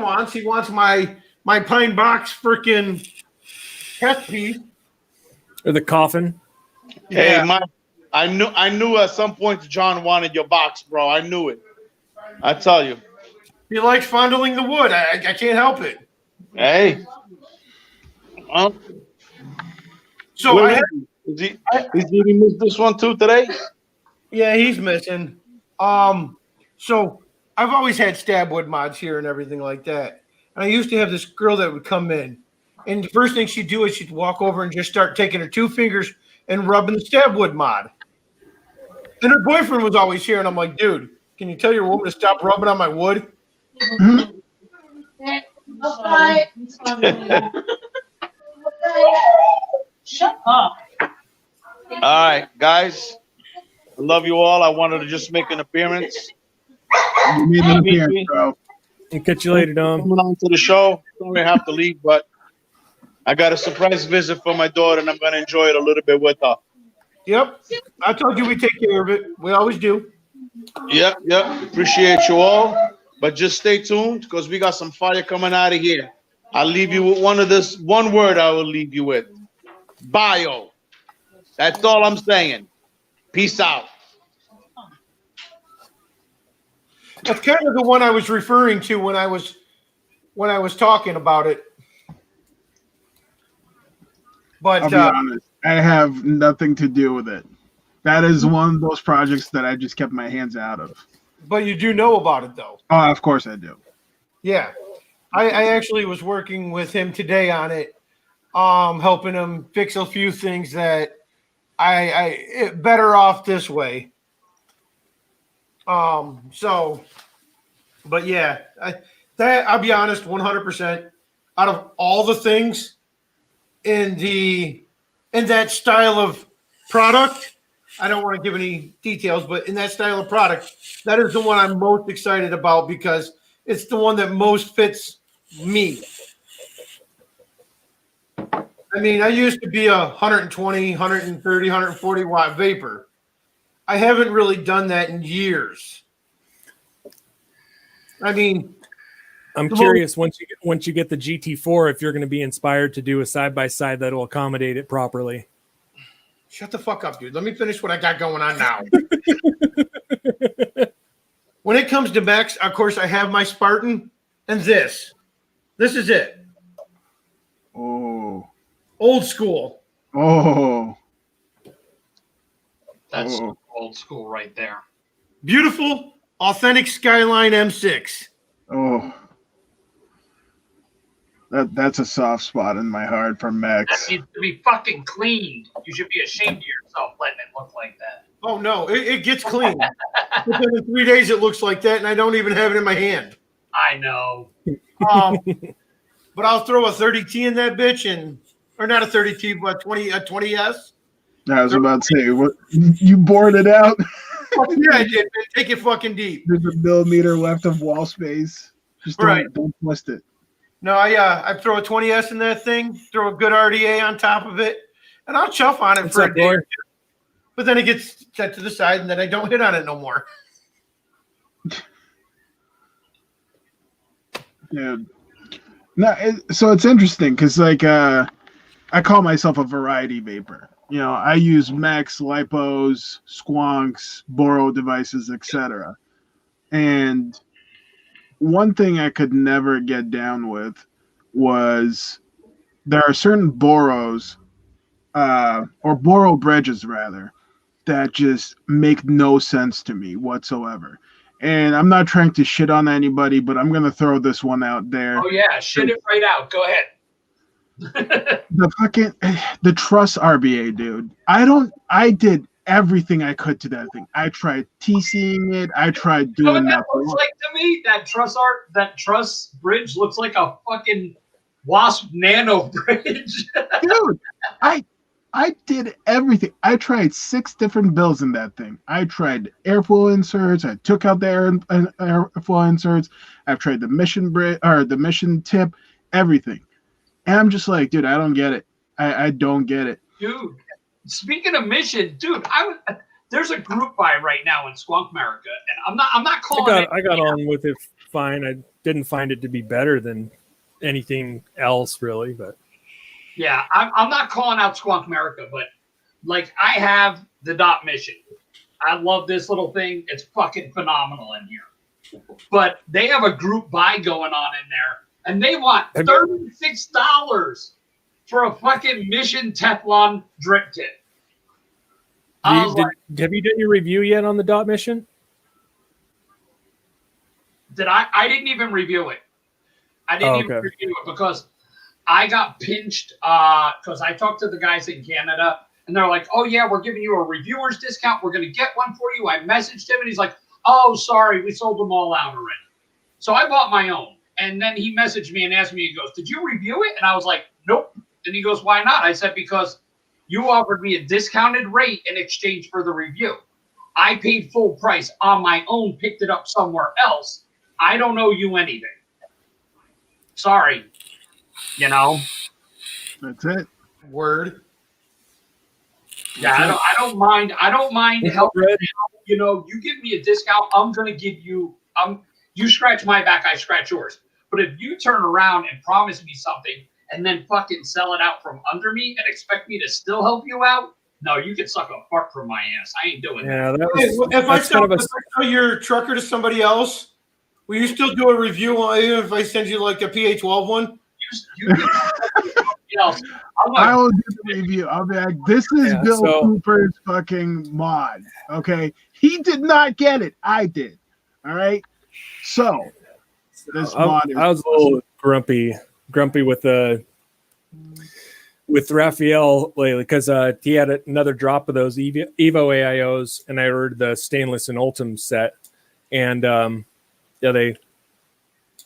wants. He wants my pine box freaking test piece. Or the coffin. Hey, Mike, I knew at some point John wanted your box, bro. I knew it. I tell you. He likes fondling the wood. I can't help it. Hey. So did he miss this one too today? Yeah, he's missing. So I've always had stab wood mods here and everything like that. And I used to have this girl that would come in, and the first thing she'd do is she'd walk over and just start taking her two fingers and rubbing the stab wood mod. And her boyfriend was always here, and I'm like, dude, can you tell your woman to stop rubbing on my wood? Shut up. All right, guys. I love you all. I wanted to just make an appearance. You made an appearance, bro. And catch you later, Dom. Coming on to the show. Sorry I have to leave, but I got a surprise visit for my daughter, and I'm going to enjoy it a little bit with her. Yep. I told you we take care of it. We always do. Yep. Appreciate you all. But just stay tuned because we got some fire coming out of here. I'll leave you with one word I will leave you with. Bio. That's all I'm saying. Peace out. That's kind of the one I was referring to when I was talking about it. But I'll be honest, I have nothing to do with it. That is one of those projects that I just kept my hands out of. But you do know about it, though. Oh, of course I do. Yeah. I actually was working with him today on it, helping him fix a few things that I better off this way. But yeah, I'll be honest, 100% out of all the things in that style of product, I don't want to give any details, but in that style of product, that is the one I'm most excited about because it's the one that most fits me. I mean, I used to be a 120, 130, 140 watt vapor. I haven't really done that in years. I mean, I'm curious once you get the GT4 if you're going to be inspired to do a side by side that will accommodate it properly. Shut the fuck up, dude. Let me finish what I got going on now. When it comes to mechs, of course, I have my Spartan and this. This is it. Oh. Old school. Oh. That's old school right there. Beautiful, authentic Skyline M6. Oh. That's a soft spot in my heart for That mechs. needs to be fucking cleaned. You should be ashamed of yourself letting it look like that. Oh, no, it gets clean. Within 3 days, it looks like that, and I don't even have it in my hand. I know. But I'll throw a 30T in that bitch, or not a 30T, but a 20S. I was about to say, what, you bored it out? Yeah, I did. Man. Take it fucking deep. There's a millimeter left of wall space. Just don't twist it. No, I throw a 20S in that thing, throw a good RDA on top of it, and I'll chuff on it for a day. But then it gets set to the side, and then I don't hit on it no more. Yeah. No, so it's interesting because, like, I call myself a variety vapor. You know, I use mechs, lipos, squonks, boro devices, etc. And one thing I could never get down with was there are certain boros, or boro bridges rather, that just make no sense to me whatsoever. And I'm not trying to shit on anybody, but I'm gonna throw this one out there. Oh yeah, shit it right out. Go ahead. The truss RBA, dude. I did everything I could to that thing. I tried TCing it. I tried doing what that that. looks like to me? That truss bridge looks like a fucking Wasp Nano bridge. Dude, I did everything. I tried 6 different builds in that thing. I tried airflow inserts. I took out the airflow inserts. I've tried the mission bridge or the mission tip, everything. And I'm just like, dude, I don't get it. I don't get it. Dude, speaking of mission, dude, there's a group buy right now in Squonk America, and I'm not calling I got on with it fine. I didn't find it to be better than anything else, really, but yeah, I'm not calling out Squonk America, but like I have the dot mission. I love this little thing. It's fucking phenomenal in here. But they have a group buy going on in there, and they want $36 for a fucking mission Teflon drip kit. have you done your review yet on the dot mission? I didn't even review it. I didn't even review it because I got pinched because I talked to the guys in Canada And they're like, oh, yeah, we're giving you a reviewer's discount. We're going to get one for you. I messaged him, and he's like, oh, sorry, we sold them all out already. So I bought my own. And then he messaged me and asked me, he goes, did you review it? And I was like, nope. And he goes, why not? I said, because you offered me a discounted rate in exchange for the review. I paid full price on my own, picked it up somewhere else. I don't owe you anything. Sorry. You know? That's it. Word. Yeah, I don't mind. I don't mind helping. You know, you give me a discount, I'm going to give you. You scratch my back, I scratch yours. But if you turn around and promise me something and then fucking sell it out from under me and expect me to still help you out, no, you can suck a fart from my ass. I ain't doing that. If I sell your trucker to somebody else, will you still do a review on even if I send you like a PA12 one? Else. I will do the review. I'll be like, this is Bill Cooper's fucking mod. Okay. He did not get it. I did. All right. So this mod is I was a little grumpy with Raphael lately because he had another drop of those Evo AIOs, and I ordered the stainless and Ultim set, and they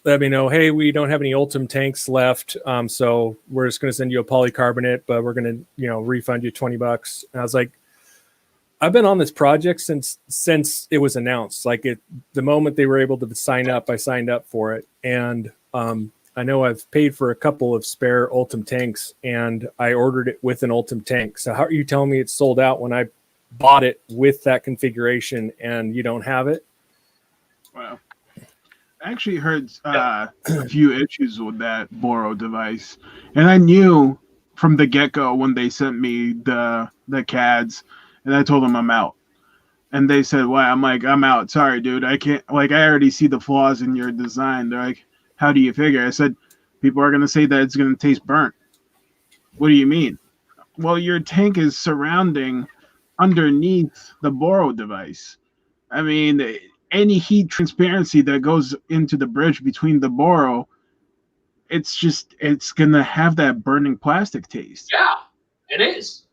let me know, hey, we don't have any Ultim tanks left, so we're just going to send you a polycarbonate, but we're going to refund you $20. And I was like, I've been on this project since it was announced. Like the moment they were able to sign up, I signed up for it, and I know I've paid for a couple of spare Ultim tanks, and I ordered it with an Ultim tank. So how are you telling me it's sold out when I bought it with that configuration and you don't have it? Wow. I actually heard a few issues with that Boro device, and I knew from the get-go when they sent me the CADs, and I told them I'm out. And they said, why? I'm like, I'm out. Sorry, dude. I can't, like, I already see the flaws in your design. They're like, how do you figure? I said, people are going to say that it's going to taste burnt. What do you mean? Well, your tank is surrounding underneath the Boro device. I mean, any heat transparency that goes into the bridge between the Boro, it's going to have that burning plastic taste. Yeah, it is.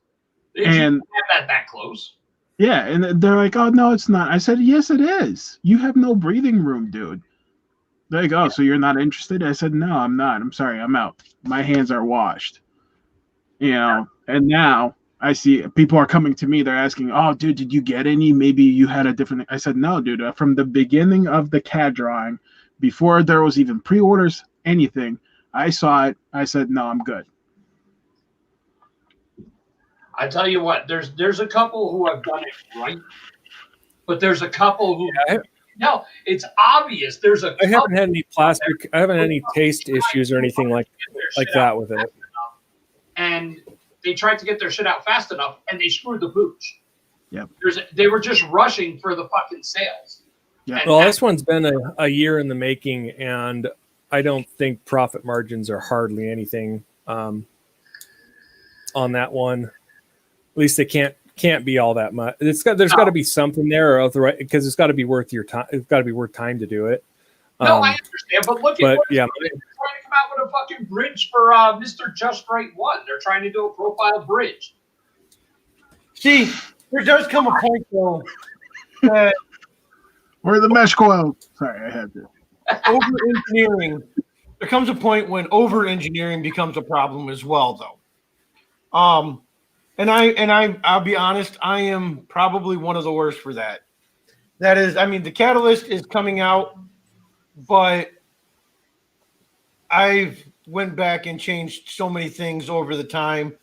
And have that close. Yeah, and they're like, oh, no, it's not. I said, yes, it is. You have no breathing room, dude. They're like, oh, so you're not interested? I said, no, I'm not. I'm sorry, I'm out. My hands are washed. And now I see people are coming to me. They're asking, oh, dude, did you get any? Maybe you had a different. I said, no, dude. From the beginning of the CAD drawing, before there was even pre-orders, anything, I saw it. I said, no, I'm good. I tell you what, there's a couple who have done it right, but there's a couple who no, it's obvious. I haven't had any plastic. I haven't had any taste issues or anything like that with it. And they tried to get their shit out fast enough, and they screwed the pooch. Yep. They were just rushing for the fucking sales. Yeah. Well, this one's been a year in the making, and I don't think profit margins are hardly anything on that one. At least they can't be all that much. There's got to be something there, or otherwise, because it's got to be worth your time. It's got to be worth time to do it. No, I understand, but look at they're trying to come out with a fucking bridge for Mr. Just Right 1. They're trying to do a profile bridge. See, there does come a point though that where the mesh coil. Sorry, I had to. Over engineering. There comes a point when over engineering becomes a problem as well, though. And I'll be honest, I am probably one of the worst for that. That is, I mean, the catalyst is coming out, but I've went back and changed so many things over the time.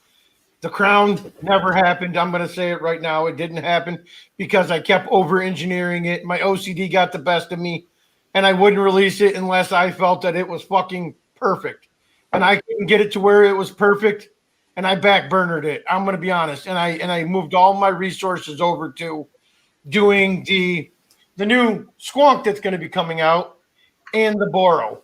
The crown never happened. I'm going to say it right now. It didn't happen because I kept over engineering it. My OCD got the best of me, and I wouldn't release it unless I felt that it was fucking perfect. And I couldn't get it to where it was perfect. And I backburnered it. I'm going to be honest. And I moved all my resources over to doing the new Squonk that's going to be coming out and the Boro.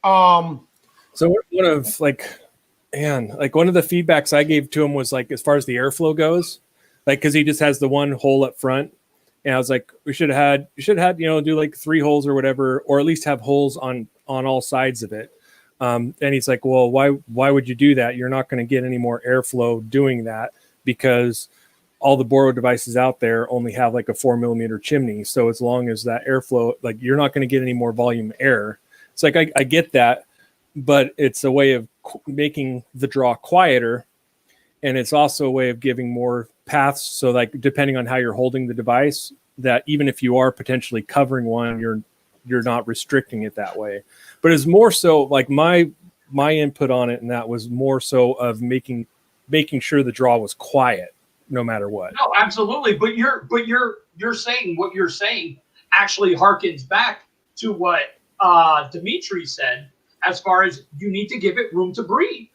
So one of one of the feedbacks I gave to him was like, as far as the airflow goes, like, because he just has the one hole up front. And I was like, you should have had, do like 3 holes or whatever, or at least have holes on all sides of it. And he's like, well, why would you do that? You're not going to get any more airflow doing that. because all the Boro devices out there only have like a 4 millimeter chimney. So as long as that airflow, like you're not going to get any more volume air. It's like, I get that, but it's a way of making the draw quieter. And it's also a way of giving more paths. So like, depending on how you're holding the device, that even if you are potentially covering one, you're not restricting it that way. But it's more so like my input on it. And that was more so of making sure the draw was quiet no matter what. No, absolutely. But you're saying what you're saying actually harkens back to what Dimitri said, as far as you need to give it room to breathe.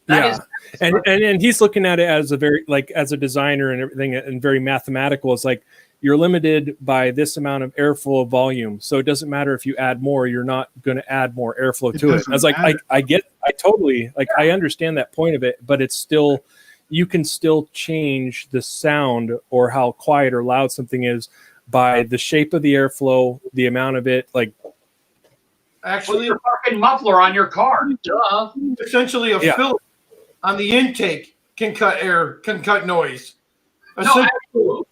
And he's looking at it as a very, like, as a designer and everything, and very mathematical. It's like you're limited by this amount of airflow volume, so it doesn't matter if you add more, you're not going to add more airflow to it. I was like, I totally, like, I understand that point of it, but it's still, you can still change the sound or how quiet or loud something is by the shape of the airflow, the amount of it. Like, actually, your fucking muffler on your car, duh. Essentially, a filter on the intake can cut air, can cut noise. No, absolutely.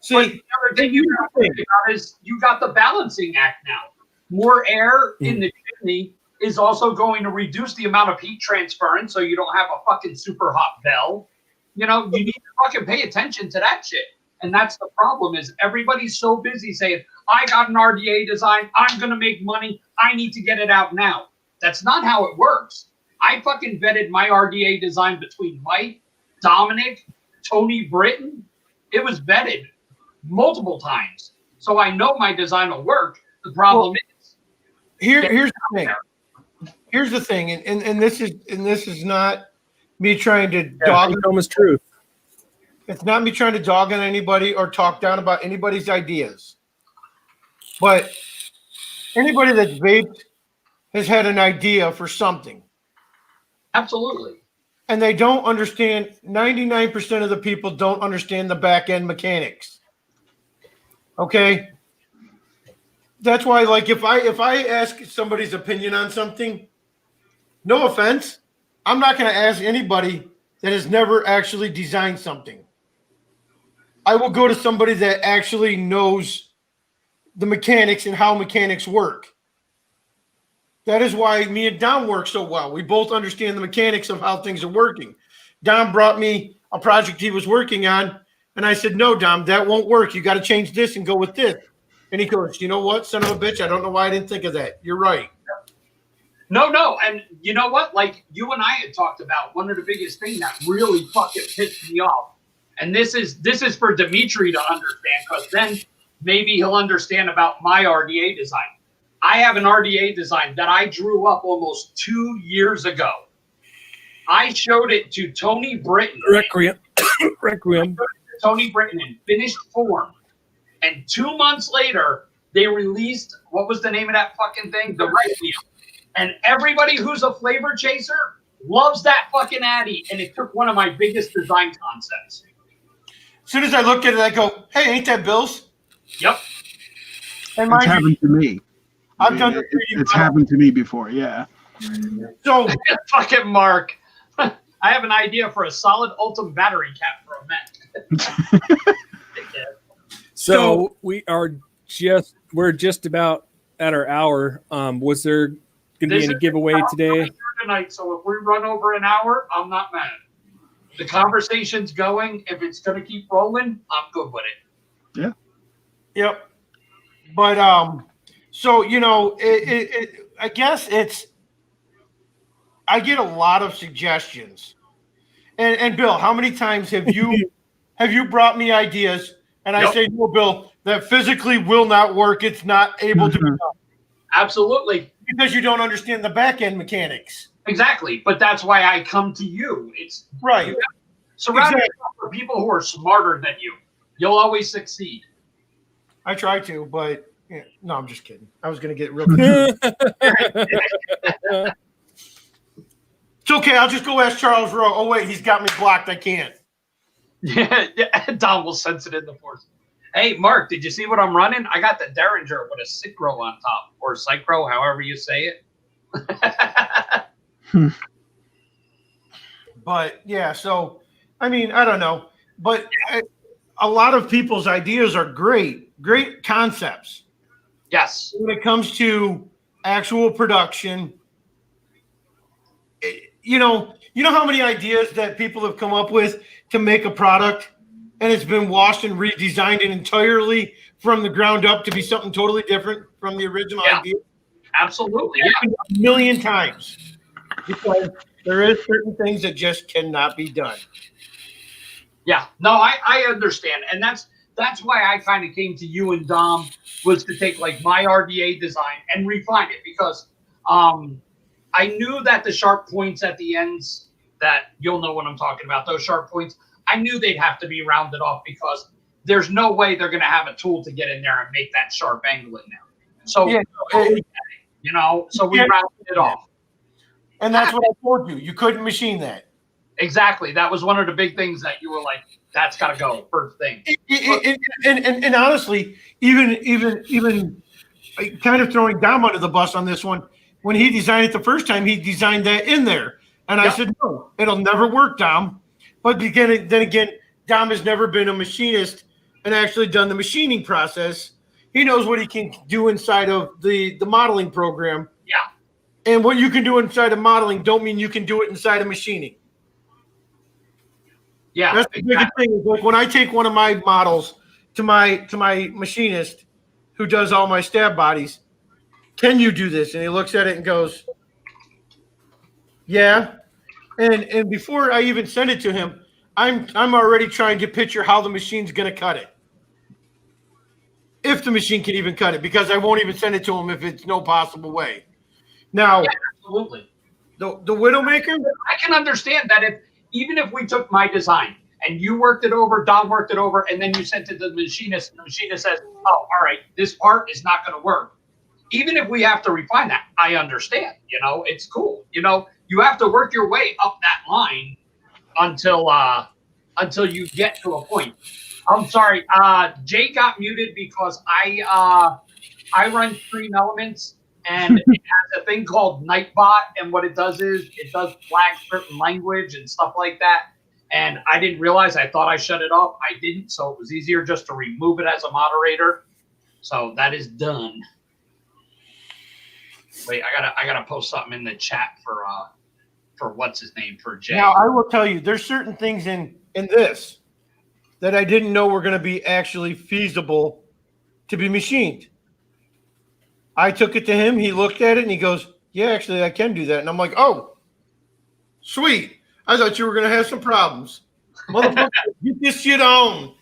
See, but the other thing you got to think about is you got the balancing act now. More air in the chimney is also going to reduce the amount of heat transference, so you don't have a fucking super hot bell. You know, you need to fucking pay attention to that shit. And that's the problem, is everybody's so busy saying, I got an RDA design, I'm going to make money, I need to get it out now. That's not how it works. I fucking vetted my RDA design between Mike, Dominic, Tony Britton. It was vetted multiple times. So I know my design will work. The problem is here's the thing. Here's the thing, and this is not me trying to dog Thomas truth. It's not me trying to dog on anybody or talk down about anybody's ideas. But anybody that's vaped has had an idea for something. Absolutely. And they don't understand, 99% of the people don't understand the back end mechanics. Okay? That's why, like, if I ask somebody's opinion on something, no offense, I'm not going to ask anybody that has never actually designed something. I will go to somebody that actually knows the mechanics and how mechanics work. That is why me and Dom work so well. We both understand the mechanics of how things are working. Dom brought me a project he was working on, and I said, no, Dom, that won't work. You got to change this and go with this. And he goes, you know what, son of a bitch? I don't know why I didn't think of that. You're right. No. And you know what? Like, you and I had talked about, one of the biggest things that really fucking pissed me off. And this is for Dimitri to understand, because then maybe he'll understand about my RDA design. I have an RDA design that I drew up almost 2 years ago. I showed it to Tony Britton. Requiem. Tony Britton in finished form. And 2 months later, they released, what was the name of that fucking thing? The Requiem. And everybody who's a flavor chaser loves that fucking Addy. And it took one of my biggest design concepts. As soon as I look at it, I go, hey, ain't that Bill's? Yep. And it's happened to me. I've done it. It's happened to me before, yeah. So fucking Mark. I have an idea for a solid Ultim battery cap for a Mac. So we're just about at our hour. Was there going to be any giveaway today? Tonight, so if we run over an hour, I'm not mad. The conversation's going. If it's going to keep rolling, I'm good with it. Yeah. Yep. But so you know, I guess I get a lot of suggestions. And Bill, how many times have you brought me ideas and I say, no, Bill, that physically will not work. It's not able to be done. Absolutely. Because you don't understand the back end mechanics. Exactly. But that's why I come to you. It's right. Surround yourself with people who are smarter than you. You'll always succeed. I try to, but no, I'm just kidding. I was going to get real. It's okay. I'll just go ask Charles Rowe. Oh, wait, he's got me blocked. I can't. Yeah, Don will sense it in the force. Hey, Mark, did you see what I'm running? I got the Derringer with a Sycro on top, or Sycro, however you say it. But, yeah, so I mean, I don't know, but a lot of people's ideas are great concepts. Yes. When it comes to actual production, you know how many ideas that people have come up with to make a product, and it's been washed and redesigned entirely from the ground up to be something totally different from the original idea. Absolutely, a million times, because there is certain things that just cannot be done. Yeah, no, I understand, and that's why I kind of came to you and Dom, was to take like my RDA design and refine it, because I knew that the sharp points at the ends, that you'll know what I'm talking about, those sharp points, I knew they'd have to be rounded off, because there's no way they're going to have a tool to get in there and make that sharp angle in there. So, so we rounded it off. And that's what I told you. You couldn't machine that. Exactly. That was one of the big things that you were like, that's got to go, first thing. And honestly, even kind of throwing Dom under the bus on this one, when he designed it the first time, he designed that in there. And I said, no, it'll never work, Dom. But then again, Dom has never been a machinist and actually done the machining process. He knows what he can do inside of the modeling program. Yeah. And what you can do inside of modeling don't mean you can do it inside of machining. Yeah. That's the biggest thing. Is like when I take one of my models to my machinist who does all my stab bodies, can you do this? And he looks at it and goes, yeah. And before I even send it to him, I'm already trying to picture how the machine's going to cut it. If the machine can even cut it, because I won't even send it to him if it's no possible way. Now, absolutely. The Widowmaker? I can understand that even if we took my design and you worked it over, Don worked it over, and then you sent it to the machinist, and the machinist says, oh, all right, this part is not going to work. Even if we have to refine that, I understand. It's cool. You have to work your way up that line until you get to a point. I'm sorry. Jay got muted because I run Stream Elements, and it has a thing called Nightbot, and what it does is it does flag certain language and stuff like that. And I didn't realize. I thought I shut it off. I didn't, so it was easier just to remove it as a moderator. So that is done. Wait, I gotta post something in the chat for what's his name, for Jay. Now I will tell you, there's certain things in this that I didn't know were going to be actually feasible to be machined. I took it to him. He looked at it and he goes, yeah, actually I can do that. And I'm like, oh, sweet. I thought you were going to have some problems. Motherfucker, get this shit on.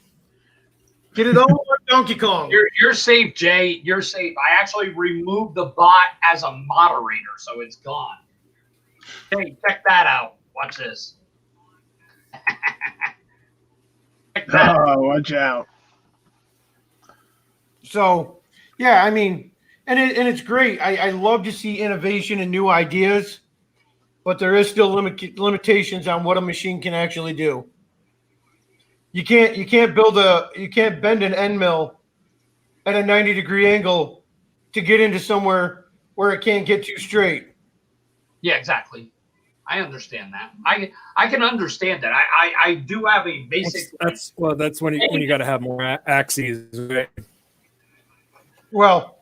Get it on like Donkey Kong. You're safe, Jay. You're safe. I actually removed the bot as a moderator, so it's gone. Hey, check that out. Watch this. Oh, watch out. So, yeah, I mean, and it's great. I love to see innovation and new ideas, but there is still limitations on what a machine can actually do. You can't bend an end mill at a 90-degree angle to get into somewhere where it can't get too straight. Yeah, exactly. I understand that. I can understand that. I do have a basic. That's when you got to have more axes. Right? Well,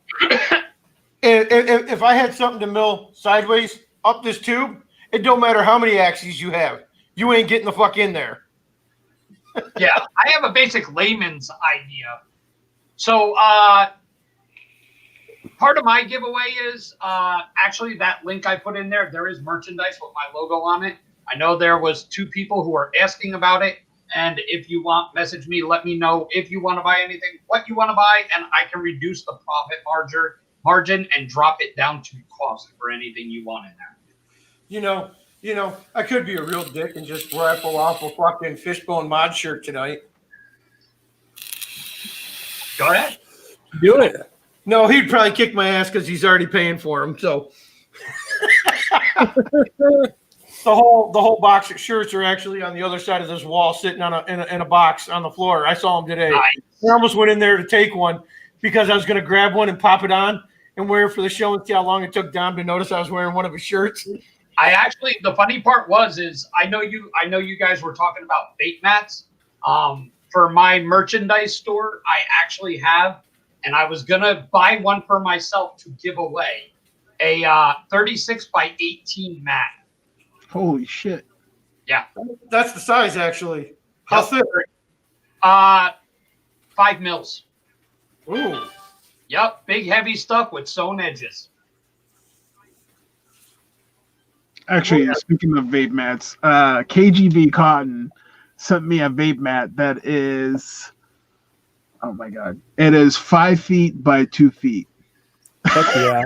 if I had something to mill sideways up this tube, it don't matter how many axes you have, you ain't getting the fuck in there. Yeah, I have a basic layman's idea. So part of my giveaway is actually that link I put in there. There is merchandise with my logo on it. I know there was 2 people who are asking about it. And if you want, message me, let me know if you want to buy anything, what you want to buy, and I can reduce the profit margin and drop it down to cost for anything you want in there. I could be a real dick and just rifle off a fucking Fishbone Mod shirt tonight. Go ahead. Do it. No, he'd probably kick my ass because he's already paying for them. So the whole box of shirts are actually on the other side of this wall, sitting on in a box on the floor. I saw them today. Nice. I almost went in there to take one because I was going to grab one and pop it on and wear it for the show and see how long it took Dom to notice I was wearing one of his shirts. I actually, the funny part is I know you guys were talking about vape mats. For my merchandise store, I actually have, and I was gonna buy one for myself to give away, a 36 by 18 mat. Holy shit! Yeah, That's the size, actually. How thick? 5 mils. Ooh. Yep, big heavy stuff with sewn edges. Actually, speaking of vape mats, KGV Cotton sent me a vape mat that is, oh my god, it is 5 feet by 2 feet. Heck yeah.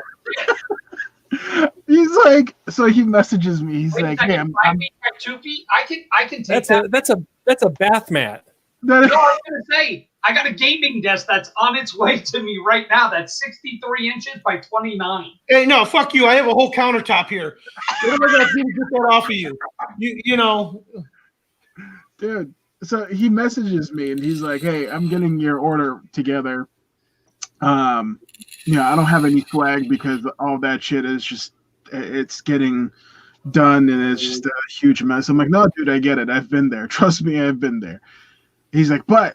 He's like, so he messages me. He's like, hey, I'm 5 feet by 2 feet. I can take that. That's a bath mat. No, I was gonna say I got a gaming desk that's on its way to me right now. That's 63 inches by 29. Hey, no, fuck you. I have a whole countertop here. What am I gonna do to get that off of you? You know. Dude, so he messages me and he's like, hey, I'm getting your order together. I don't have any flag because all that shit is just, it's getting done and it's just a huge mess. I'm like, no, dude, I get it. I've been there. Trust me, I've been there. He's like, but,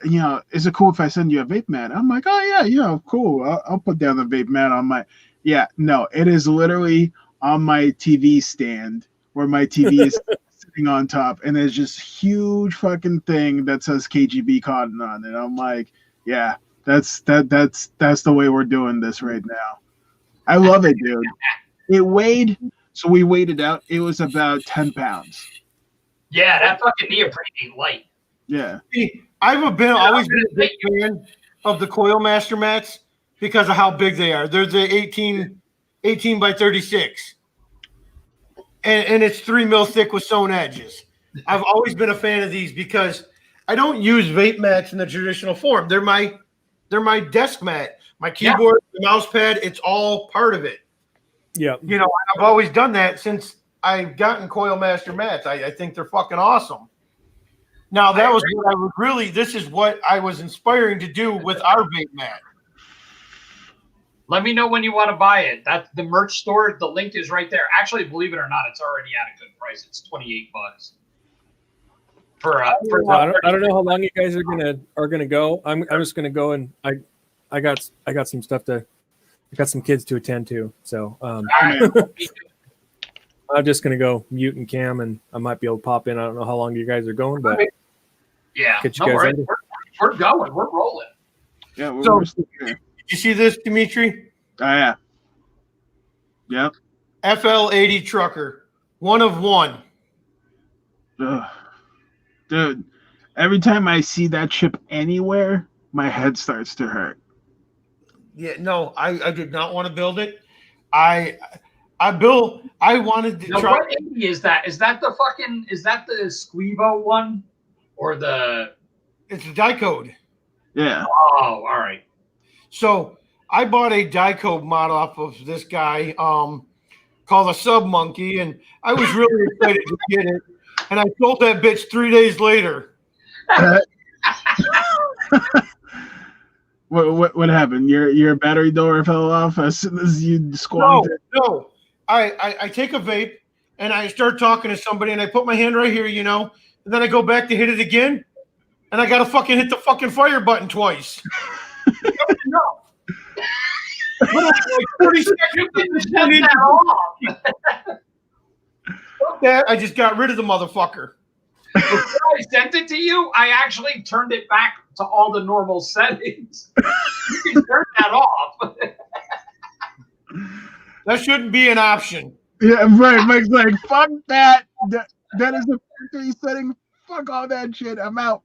is it cool if I send you a vape mat? I'm like, oh, yeah, cool. I'll put down the vape mat on my, no, it is literally on my TV stand where my TV is sitting on top. And there's just huge fucking thing that says KGB Cotton on it. I'm like, yeah, that's the way we're doing this right now. I love it, dude. It weighed, so we weighed it out. It was about 10 pounds. Yeah, that fucking neoprene ain't light. Yeah. I've always been a big fan of the Coil Master mats because of how big they are. They're the 18 by 36. And it's 3 mil thick with sewn edges. I've always been a fan of these because I don't use vape mats in the traditional form. They're my desk mat, my keyboard, the mouse pad, it's all part of it. Yeah. I've always done that since I've gotten Coil Master mats. I think they're fucking awesome. Now that was what I was this is what I was inspiring to do with our vape mat. Let me know when you want to buy it. That's the merch store. The link is right there. Actually, believe it or not, it's already at a good price. It's $28. I don't know how long you guys are gonna go. I'm just gonna go and I got some stuff I got some kids to attend to. So I'm just gonna go mute and cam, and I might be able to pop in. I don't know how long you guys are going, but yeah, get you guys ready. We're going. We're rolling. Yeah. We're did you see this, Dimitri? Oh yeah. Yep. FL80 trucker, 1 of 1. Ugh. Dude, every time I see that chip anywhere, my head starts to hurt. Yeah, no, I did not want to build it. I wanted to try. What 80 is that? Is that the Squevo one? Or it's a Diecode. Yeah. Oh, all right. So I bought a Diecode mod off of this guy called a Sub Monkey, and I was really excited to get it. And I sold that bitch 3 days later. What happened? Your battery door fell off as soon as you squatted it? No. I take a vape and I start talking to somebody and I put my hand right here, and then I go back to hit it again, and I gotta fucking hit the fucking fire button twice. No. Like 30 seconds. You can shut that off. Fuck that. I just got rid of the motherfucker. Before I sent it to you, I actually turned it back to all the normal settings. You can turn that off. That shouldn't be an option. Yeah, right. Mike's like, fuck that. That is a factory setting. Fuck all that shit. I'm out.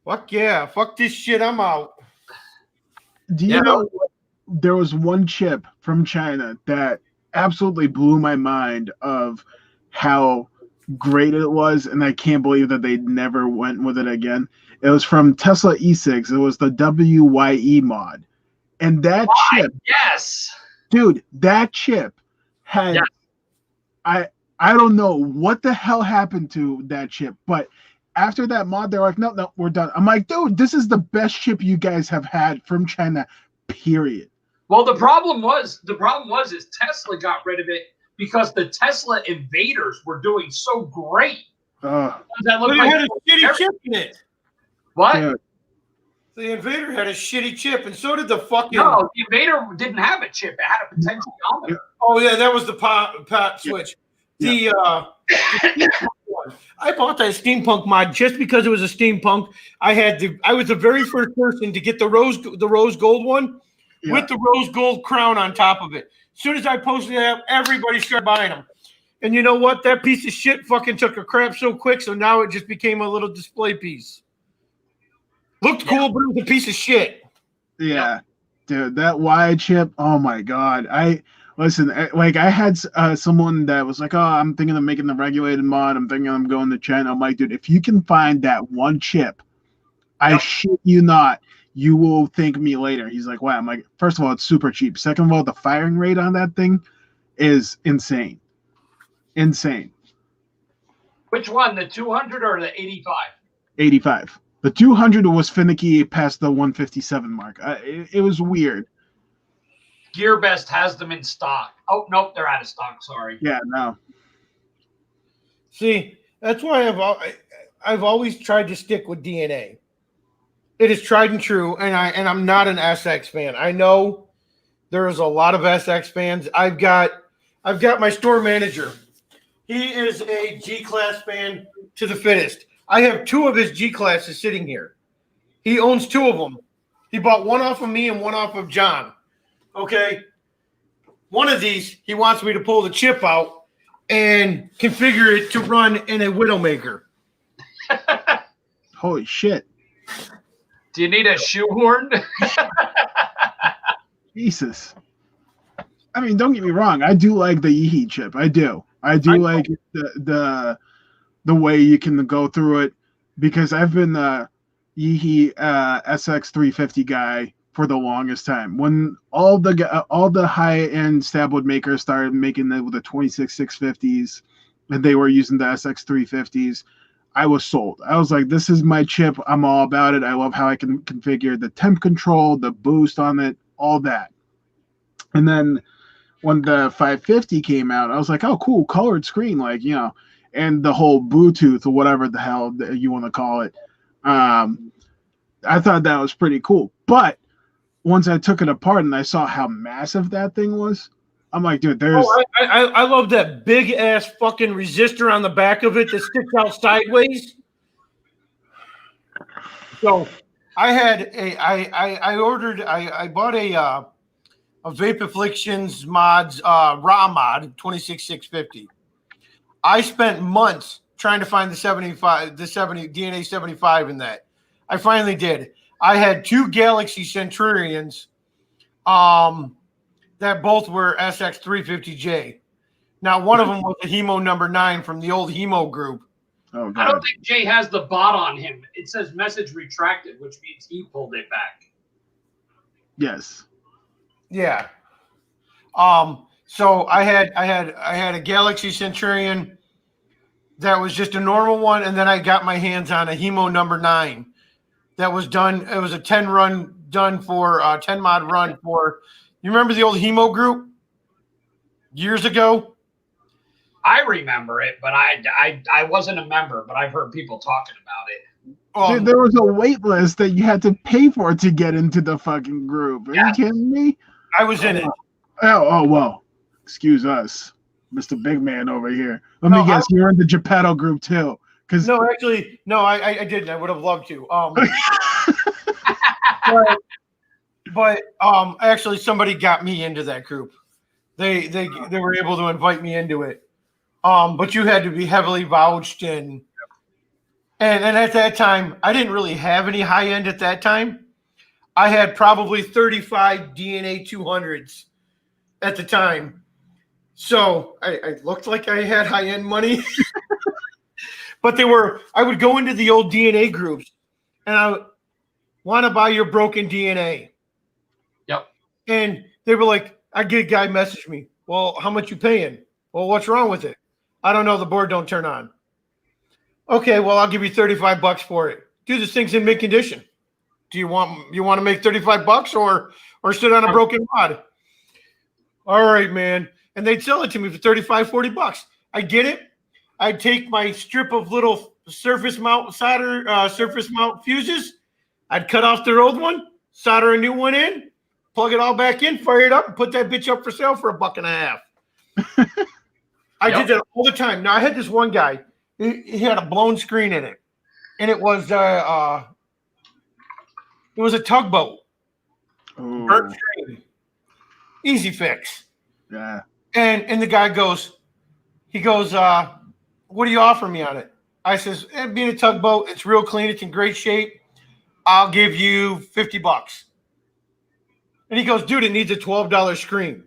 Fuck yeah. Fuck this shit. I'm out. Do you know there was one chip from China that absolutely blew my mind of how great it was, and I can't believe that they never went with it again. It was from Tesla E6. It was the WYE mod. And that chip, yes, dude, that chip had I don't know what the hell happened to that chip, but after that mod, they're like, no, we're done. I'm like, dude, this is the best chip you guys have had from China, period. Well, the problem was is Tesla got rid of it because the Tesla Invaders were doing so great. That But looked it like had a shitty chip in it. what? Dude. The Invader had a shitty chip, and so did the fucking. No, the Invader didn't have a chip. It had a potentiometer. Oh yeah, that was the pot switch. Yeah. The steampunk one. I bought that steampunk mod just because it was a steampunk. I was the very first person to get the rose gold one with the rose gold crown on top of it. As soon as I posted that, everybody started buying them. And you know what? That piece of shit fucking took a crap so quick, so now it just became a little display piece. Looked cool, but it was a piece of shit. Yeah, dude, that Y chip. Oh my god. I had someone that was like, "Oh, I'm thinking of making the regulated mod. I'm thinking I'm going to China." I'm like, dude, if you can find that one chip, I shit you not, you will thank me later. He's like, "Wow." I'm like, first of all, it's super cheap. Second of all, the firing rate on that thing is insane. Insane. Which one, the 200 or the 85? 85. The 200 was finicky past the 157 mark. It was weird. GearBest has them in stock. Oh, nope, they're out of stock. Sorry. Yeah, no. See, that's why I've always tried to stick with DNA. It is tried and true, and I'm not an SX fan. I know there is a lot of SX fans. I've got my store manager. He is a G-Class fan to the fittest. I have 2 of his G-Classes sitting here. He owns 2 of them. He bought one off of me and one off of John. Okay? One of these, he wants me to pull the chip out and configure it to run in a Widowmaker. Holy shit. Do you need a shoehorn? Jesus. I mean, don't get me wrong. I do like the Yeehee chip. I do. I like the way you can go through it, because I've been the Yeehee SX350 guy for the longest time. When all the high-end stabwood makers started making the 26650s and they were using the SX350s, I was sold. I was like, this is my chip. I'm all about it. I love how I can configure the temp control, the boost on it, all that. And then when the 550 came out, I was like, oh, cool, colored screen, like, you know, and the whole Bluetooth or whatever the hell you want to call it. I thought that was pretty cool. But once I took it apart and I saw how massive that thing was, I'm like, dude, there's... Oh, I love that big-ass fucking resistor on the back of it that sticks out sideways. So I bought a Vape Afflictions mods raw mod 26650. I spent months trying to find the DNA 75 in that. I finally did. I had 2 Galaxy Centurions that both were SX350J. Now, one of them was a Hemo number 9 from the old Hemo group. Oh, God. I don't think Jay has the bot on him. It says message retracted, which means he pulled it back. Yes. Yeah. So I had a Galaxy Centurion that was just a normal one, and then I got my hands on a Hemo number 9 that was done. It was a 10 mod run for. You remember the old Hemo group years ago? I remember it, but I wasn't a member, but I've heard people talking about it. Dude, there was a wait list that you had to pay for to get into the fucking group. Are you kidding me? I was in it. Oh, well. Excuse us, Mr. Big Man over here. Let me guess, you're in the Geppetto group too. No, actually, no, I didn't. I would have loved to. But actually, somebody got me into that group. They were able to invite me into it. But you had to be heavily vouched in. And at that time, I didn't really have any high end at that time. I had probably 35 DNA 200s at the time. So I looked like I had high end money. But I would go into the old DNA groups and I want to buy your broken DNA. Yep. And they were like, I get a guy message me. Well, how much you paying? Well, what's wrong with it? I don't know. The board don't turn on. Okay, well, I'll give you $35 for it. Dude, this thing's in mint condition. Do you want to make $35 or sit on a broken mod? All right, man. and they'd sell it to me for 35, 40 bucks. I'd get it. I'd take my strip of little surface mount fuses. I'd cut off their old one, solder a new one in, plug it all back in, fire it up, and put that bitch up for sale for $1.50. I did that all the time. Now I had this one guy. He had a blown screen in it, and it was a tugboat. Burnt screen. Easy fix. Yeah. And the guy goes, what do you offer me on it? I says, being a tugboat, it's real clean, it's in great shape. I'll give you $50. And he goes, dude, it needs a $12 screen.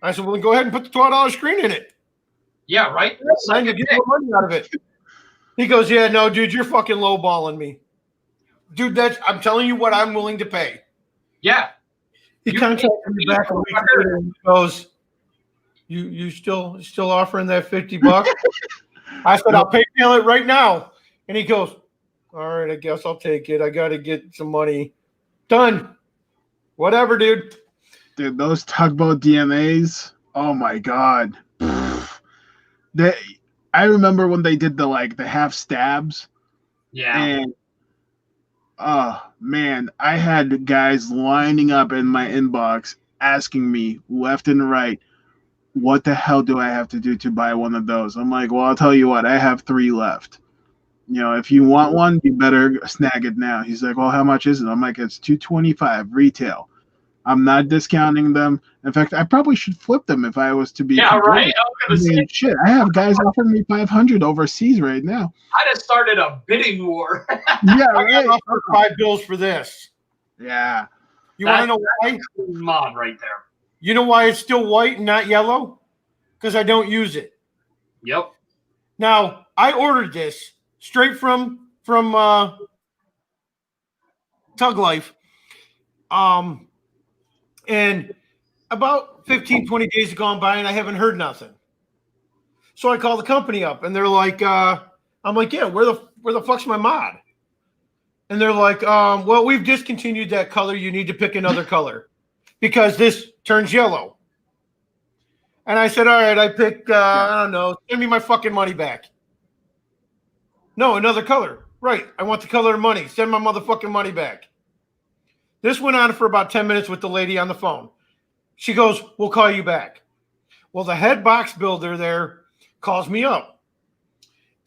I said, well, then go ahead and put the $12 screen in it. Yeah, right. I can get more money out of it. He goes, yeah, no, dude, you're fucking lowballing me. Dude, I'm telling you what I'm willing to pay. Yeah. He contacted me back a week later and he goes, you still offering that $50? I said, I'll PayPal it right now. And he goes, all right, I guess I'll take it. I got to get some money. Done. Whatever, dude. Dude, those tugboat DMAs, oh my God. I remember when they did the half stabs. Yeah. And oh man, I had guys lining up in my inbox asking me left and right, what the hell do I have to do to buy one of those? I'm like, well, I'll tell you what, I have 3 left. You know, if you want one, you better snag it now. He's like, well, how much is it? I'm like, it's $225 retail. I'm not discounting them. In fact, I probably should flip them if I was to be. Yeah, right. Shit, I have guys offering me $500 overseas right now. I just started a bidding war. Yeah, I right. got offered $5 for this. Yeah. You want to know why? Mod right there. You know why it's still white and not yellow? Because I don't use it. Yep. Now, I ordered this straight from Tug Life. And about 15, 20 days have gone by and I haven't heard nothing. So I call the company up and they're like, I'm like, yeah, where the fuck's my mod? And they're like, well, we've discontinued that color. You need to pick another color because this turns yellow. And I said, all right, I picked, I don't know, send me my fucking money back. No, another color. Right. I want the color of money. Send my motherfucking money back. This went on for about 10 minutes with the lady on the phone. She goes, we'll call you back. Well, the head box builder there calls me up.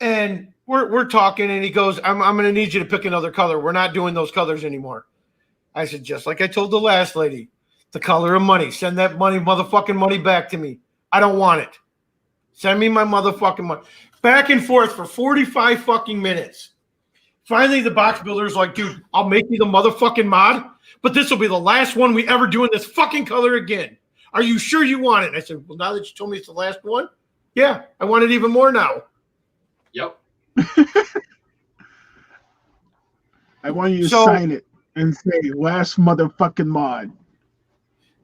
And we're talking, and he goes, I'm going to need you to pick another color. We're not doing those colors anymore. I said, just like I told the last lady, the color of money. Send that motherfucking money back to me. I don't want it. Send me my motherfucking money. Back and forth for 45 fucking minutes. Finally, the box builder's like, dude, I'll make you the motherfucking mod, but this will be the last one we ever do in this fucking color again. Are you sure you want it? And I said, well, now that you told me it's the last one, yeah, I want it even more now. Yep. I want you to sign it and say, last motherfucking mod.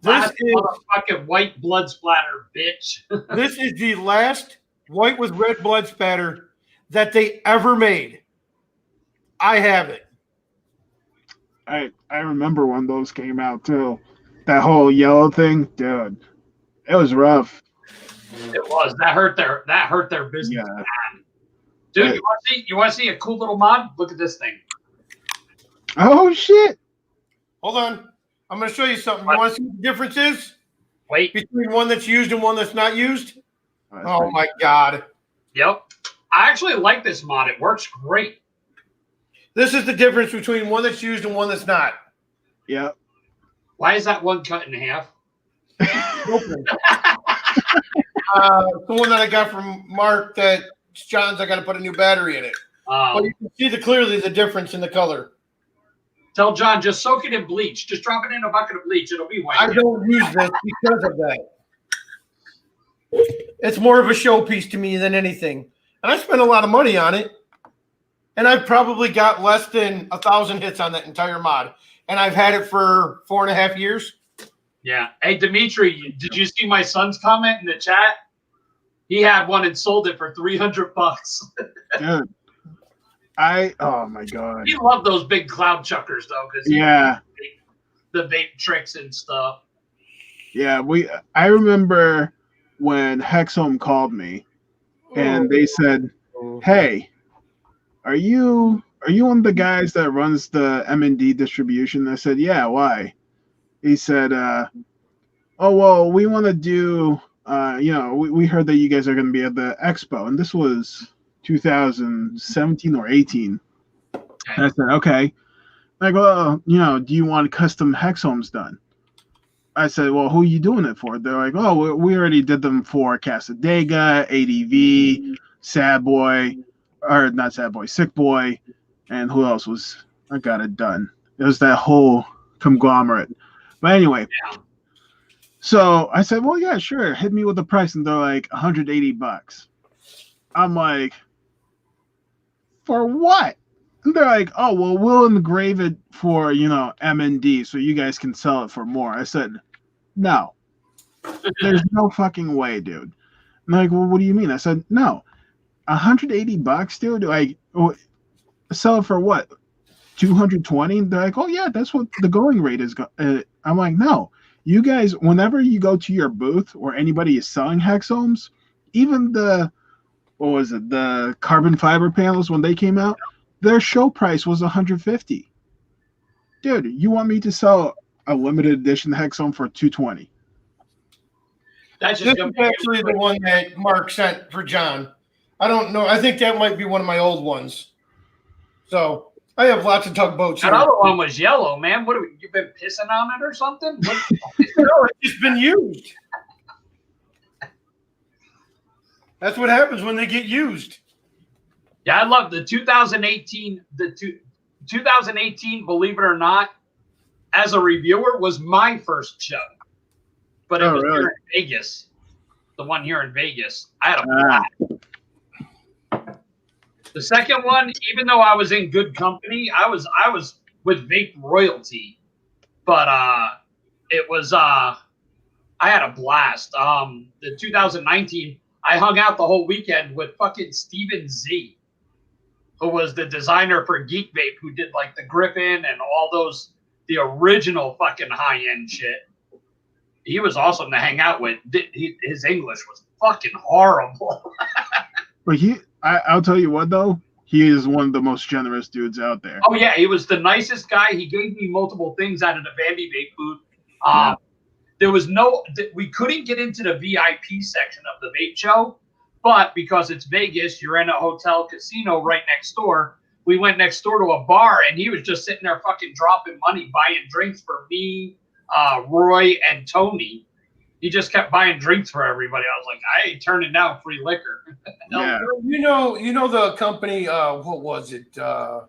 Last motherfucking white blood splatter, bitch. This is the last white with red blood spatter that they ever made. I have it. I remember when those came out too. That whole yellow thing, dude. It was rough. It was. That hurt their business. Yeah. Dude, you want to see a cool little mod? Look at this thing. Oh shit. Hold on. I'm going to show you something. You want to see what the difference is? Wait. Between one that's used and one that's not used? Oh my God. Yep. I actually like this mod. It works great. This is the difference between one that's used and one that's not. Yeah. Why is that one cut in half? The one that I got from Mark that John's, I got to put a new battery in it. But you can see clearly the difference in the color. Tell John, just soak it in bleach. Just drop it in a bucket of bleach. It'll be white. I don't use this because of that. It's more of a showpiece to me than anything. And I spent a lot of money on it. And I've probably got less than 1,000 hits on that entire mod. And I've had it for 4.5 years. Yeah. Hey, Dimitri, did you see my son's comment in the chat? He had one and sold it for $300. Dude. Oh my God. He loved those big cloud chuckers though, because the vape tricks and stuff. Yeah, I remember when Hexome called me and they said, "Hey, are you one of the guys that runs the M&D distribution?" I said, "Yeah, why?" He said, "Oh, well, we want to do, we heard that you guys are going to be at the expo." And this was 2017 or 18. And I said, "Okay." I go, "Do you want custom hexomes done?" I said, "Well, who are you doing it for?" They're like, "Oh, we already did them for Casadega, ADV, Sad Boy, or not Sad Boy, Sick Boy, and who else was? I got it done. It was that whole conglomerate." But anyway, so I said, "Well, yeah, sure. Hit me with the price," and they're like $180. I'm like, "For what?" And they're like, "Oh, well, we'll engrave it for M&D, so you guys can sell it for more." I said, "No, there's no fucking way, dude." And they're like, "Well, what do you mean?" I said, "No, $180, dude. Like, sell it for what? 220?" They're like, "Oh yeah, that's what the going rate is." I'm like, "No, you guys. Whenever you go to your booth or anybody is selling hexomes, even the the carbon fiber panels when they came out, their show price was 150. Dude, you want me to sell a limited edition hexome for 220? That's This just is actually the one that Mark sent for John. I don't know. I think that might be one of my old ones. So I have lots of tugboats here. That other one was yellow, man. What you been pissing on it or something? No, it's just been used. That's what happens when they get used. Yeah, I love the 2018. 2018, believe it or not, as a reviewer, was my first show. But it was really? here in Vegas. The one here in Vegas. I had a blast. The second one, even though I was in good company, I was with Vape Royalty. But it was I had a blast. The 2019, I hung out the whole weekend with fucking Steven Z, who was the designer for Geek Vape, who did like the Griffin and all those, the original fucking high-end shit. He was awesome to hang out with. His English was fucking horrible. But I'll tell you what though, he is one of the most generous dudes out there. Oh yeah, he was the nicest guy. He gave me multiple things out of the Bambi Vape booth. There was we couldn't get into the VIP section of the vape show, but because it's Vegas, you're in a hotel casino right next door. We went next door to a bar, and he was just sitting there fucking dropping money, buying drinks for me, Roy, and Tony. He just kept buying drinks for everybody. I was like, I ain't turning down free liquor. Yeah. You know the company, what was it? Yo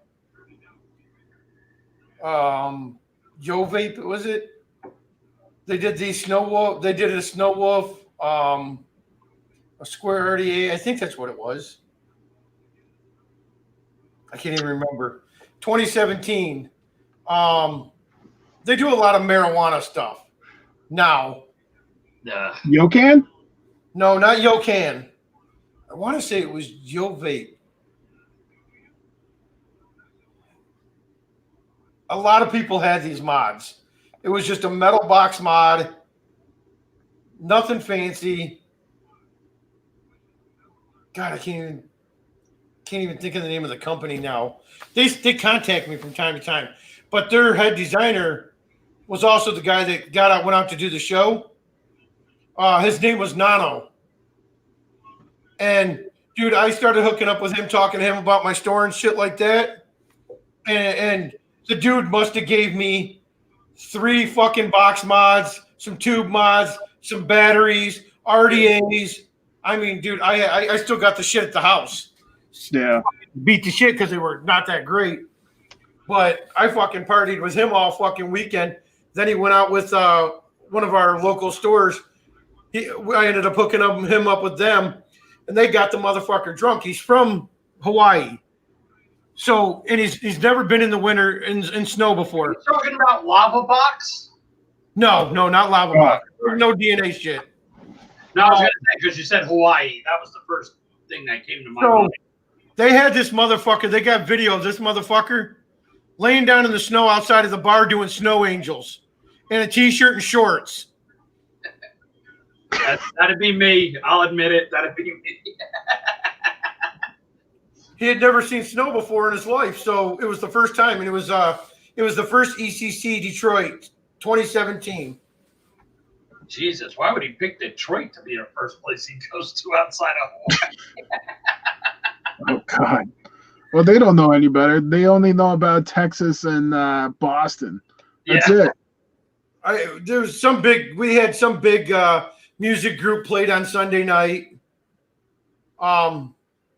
Vape, was it? They did the Snow Wolf. They did a Snow Wolf, a Square RDA. I think that's what it was. I can't even remember. 2017. They do a lot of marijuana stuff now. Yocan? No, not Yocan. I want to say it was Yo Vape. A lot of people had these mods. It was just a metal box mod. Nothing fancy. God, I can't even think of the name of the company now. They contact me from time to time. But their head designer was also the guy that went out to do the show. His name was Nano. And dude, I started hooking up with him, talking to him about my store and shit like that. And the dude must have gave me 3 fucking box mods, some tube mods, some batteries, RDAs. I mean, dude, I still got the shit at the house. Yeah. Beat the shit because they were not that great. But I fucking partied with him all fucking weekend. Then he went out with one of our local stores. I ended up hooking him up with them, and they got the motherfucker drunk. He's from Hawaii. So, and he's never been in the winter in snow before. You're talking about Lava Box? No, not Lava Box. No DNA shit. No, I was going to say, because you said Hawaii. That was the first thing that came to my mind. They had this motherfucker. They got video of this motherfucker laying down in the snow outside of the bar doing snow angels in a T-shirt and shorts. That'd be me. I'll admit it. That'd be me. He had never seen snow before in his life, so it was the first time, and it was the first ECC Detroit, 2017. Jesus, why would he pick Detroit to be the first place he goes to outside of Hawaii? Oh God. Well, they don't know any better. They only know about Texas and Boston. That's it. We had some big music group played on Sunday night.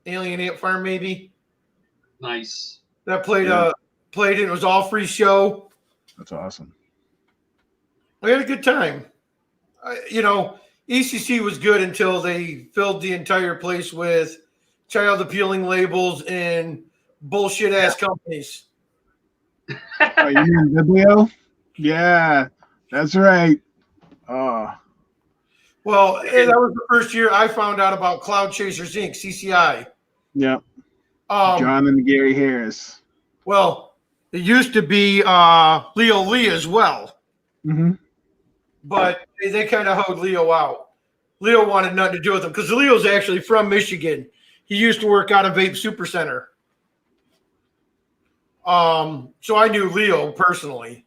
Alien Ant Farm, maybe. Nice. That played it. It was all free show. That's awesome. We had a good time. ECC was good until they filled the entire place with child appealing labels and bullshit ass companies. Oh, you mean Biblio? Yeah, that's right. Oh. Well, that was the first year I found out about Cloud Chasers Inc., CCI. Yep. John and Gary Harris. Well, it used to be Leo Lee as well. Mm-hmm. But they kind of hoed Leo out. Leo wanted nothing to do with him because Leo's actually from Michigan. He used to work out of Vape Supercenter. So I knew Leo personally.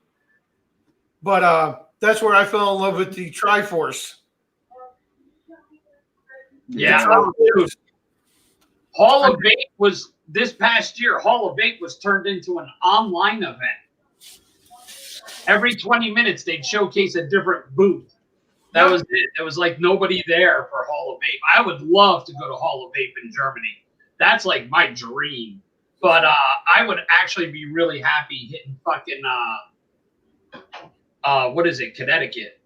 But that's where I fell in love with the Triforce. Yeah. Hall of Vape was this past year. Hall of Vape was turned into an online event. Every 20 minutes, they'd showcase a different booth. That was it. It was like nobody there for Hall of Vape. I would love to go to Hall of Vape in Germany. That's like my dream. But I would actually be really happy hitting fucking what is it, Connecticut.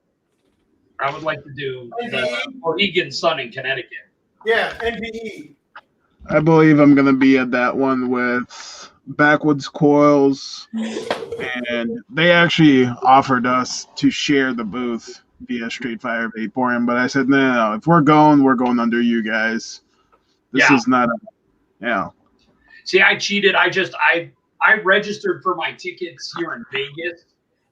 I would like to do the Mohegan Sun in Connecticut. Yeah, NBE. I believe I'm going to be at that one with Backwoods Coils, and they actually offered us to share the booth via Street Fire Vaporium, but I said, no, if we're going under you guys. This is not See, I cheated. I registered for my tickets here in Vegas,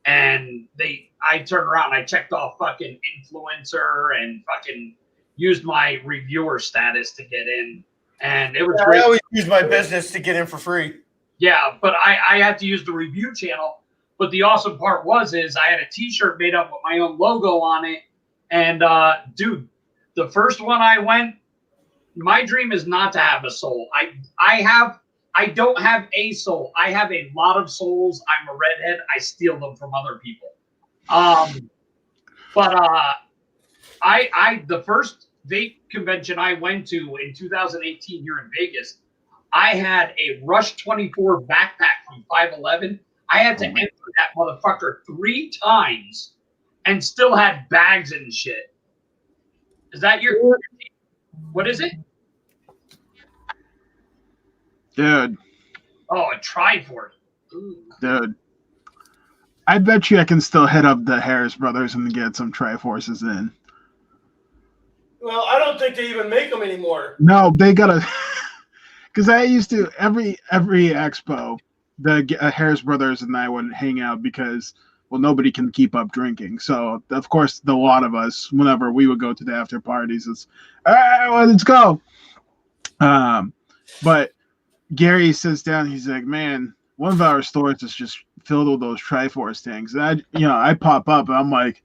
and I turned around and I checked off fucking influencer and fucking used my reviewer status to get in. And it was great. I always use my business to get in for free. Yeah, but I had to use the review channel. But the awesome part is I had a T-shirt made up with my own logo on it. And, dude, the first one I went, my dream is not to have a soul. I don't have a soul. I have a lot of souls. I'm a redhead. I steal them from other people. The first vape convention I went to in 2018 here in Vegas, I had a Rush 24 backpack from 511. I had to enter that motherfucker 3 times and still had bags and shit. Is that your... What is it? Dude. Oh, a Triforce. Dude. I bet you I can still hit up the Harris brothers and get some Triforces in. Well, I don't think they even make them anymore. No, they gotta... Because I used to, every expo, the Harris brothers and I would hang out because, well, nobody can keep up drinking. So, of course, a lot of us, whenever we would go to the after parties, it's, all right, well, let's go. But Gary sits down, he's like, man, one of our stores is just filled with those Triforce tanks. And I pop up and I'm like,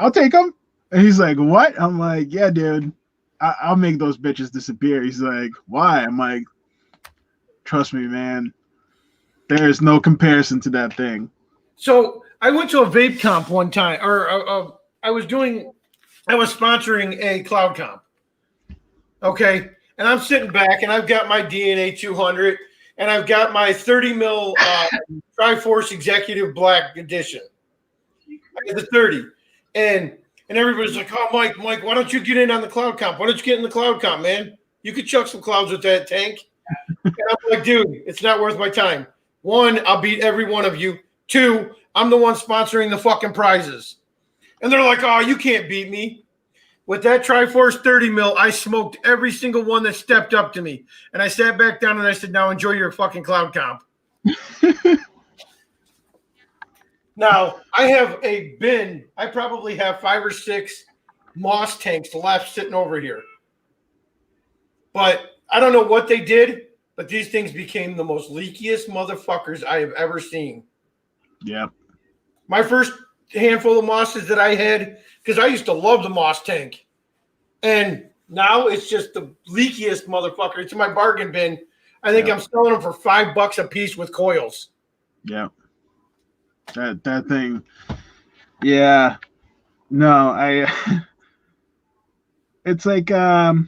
I'll take them. And he's like, what? I'm like, yeah, dude, I'll make those bitches disappear. He's like, why? I'm like, trust me, man. There is no comparison to that thing. So I went to a vape comp one time, or I was sponsoring a cloud comp. Okay. And I'm sitting back and I've got my DNA 200 and I've got my 30 mil Triforce Executive Black Edition. I got the 30. And everybody's like, oh, Mike, why don't you get in on the cloud comp? Why don't you get in the cloud comp, man? You could chuck some clouds with that tank. And I'm like, dude, it's not worth my time. 1, I'll beat every one of you. 2, I'm the one sponsoring the fucking prizes. And they're like, oh, you can't beat me. With that Triforce 30 mil, I smoked every single one that stepped up to me. And I sat back down and I said, now enjoy your fucking cloud comp. Now, I have a bin. I probably have 5 or 6 Moss tanks left sitting over here. But I don't know what they did, but these things became the most leakiest motherfuckers I have ever seen. Yep. My first handful of Mosses that I had, because I used to love the Moss tank. And now it's just the leakiest motherfucker. It's in my bargain bin. I think I'm selling them for $5 a piece with coils. Yeah. That thing. Yeah. No, it's like oh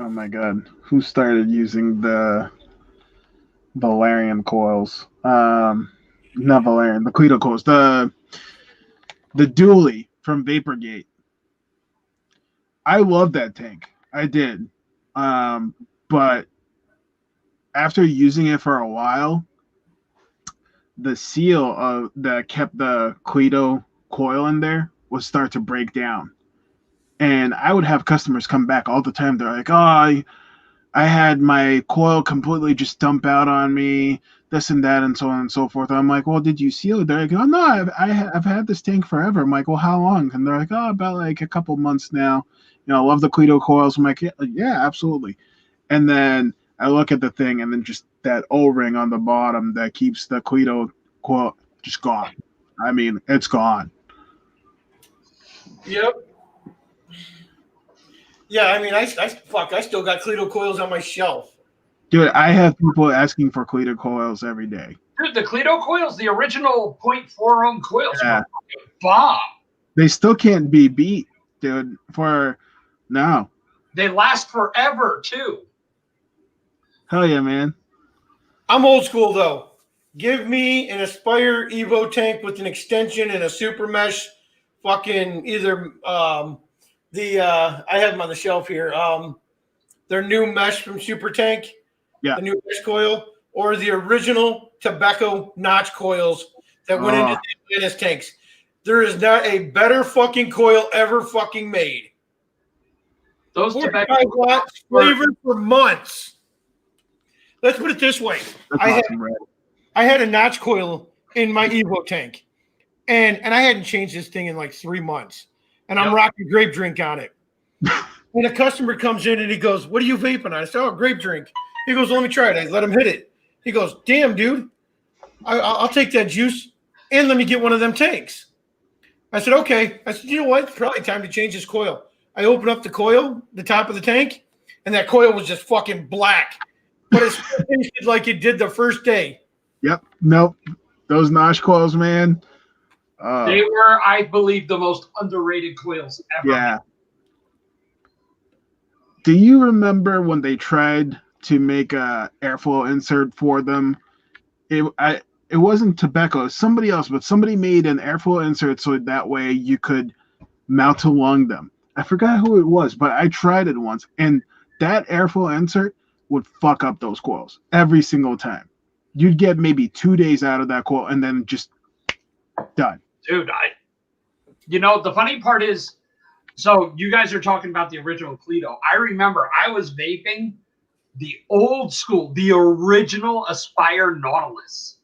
my god, who started using the Valerian coils? Not Valerian, the Cleto coils. The Dually from Vaporgate. I love that tank. I did. But after using it for a while, the seal that kept the Cleto coil in there would start to break down. And I would have customers come back all the time. They're like, oh, I had my coil completely just dump out on me, this and that, and so on and so forth. I'm like, well, did you seal it? They're like, oh, no, I've had this tank forever. I'm like, well, how long? And they're like, oh, about like a couple months now. You know, I love the Cleto coils. I'm like, yeah, absolutely. And then I look at the thing, and then just that O-ring on the bottom that keeps the Cleto coil just gone. I mean, it's gone. Yep. Yeah, I mean, I still got Cleto coils on my shelf. Dude, I have people asking for Cleto coils every day. Dude, the Cleto coils, the original 0.4 ohm coils, were fucking bomb. They still can't be beat, dude. No. They last forever too. Hell yeah, man. I'm old school though. Give me an Aspire Evo tank with an extension and a super mesh. Fucking either I have them on the shelf here. Their new mesh from Super Tank, the new mesh coil, or the original tobacco notch coils that went into the Atlantis tanks. There is not a better fucking coil ever fucking made. Those 45 watts flavored for months. Let's put it this way. I had a notch coil in my Evo tank, and I hadn't changed this thing in like 3 months, and I'm rocking grape drink on it. And a customer comes in and he goes, "What are you vaping on?" I said, "Oh, grape drink." He goes, "Let me try it." I let him hit it. He goes, "Damn, dude, I'll take that juice and let me get one of them tanks." I said, "Okay." I said, "You know what? It's probably time to change this coil." I opened up the coil, the top of the tank, and that coil was just fucking black. But it still tasted like it did the first day. Yep. Nope. Those Nosh coils, man. They were, I believe, the most underrated coils ever. Yeah. Do you remember when they tried to make a airflow insert for them? It wasn't tobacco, somebody else, but somebody made an airflow insert so that way you could mount along them. I forgot who it was, but I tried it once, and that airflow insert would fuck up those coils every single time. You'd get maybe 2 days out of that coil, and then just done. Dude, the funny part is, so you guys are talking about the original Cleto. I remember I was vaping the old school, the original Aspire Nautilus.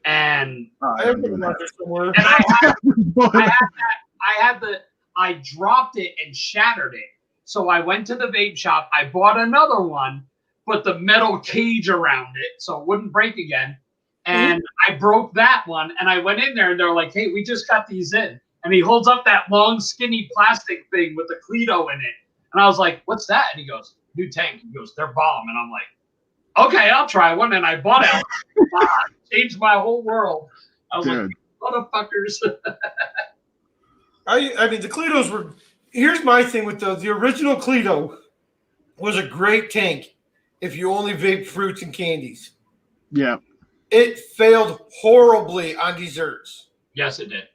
And I dropped it and shattered it. So I went to the vape shop. I bought another one, put the metal cage around it so it wouldn't break again. And I broke that one. And I went in there and they're like, "Hey, we just got these in." And he holds up that long, skinny plastic thing with the Cleto in it. And I was like, "What's that?" And he goes, "New tank." He goes, "They're bomb." And I'm like, "Okay, I'll try one." And I bought it. Changed my whole world. I was like, "Motherfuckers." I mean, the Cletos were. Here's my thing with the original Cleto was a great tank if you only vape fruits and candies. Yeah. It failed horribly on desserts. Yes, it did.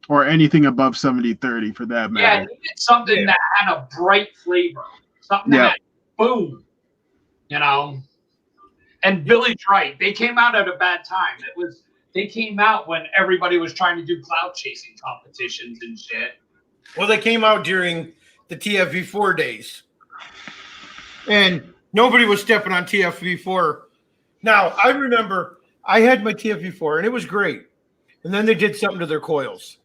Or anything above 70-30 for that matter. Yeah, it needed something that had a bright flavor. Something that, boom, And Billy's right. They came out at a bad time. They came out when everybody was trying to do cloud chasing competitions and shit. Well, they came out during the TFV4 days. And nobody was stepping on TFV4. Now, I remember I had my TFV4 and it was great. And then they did something to their coils.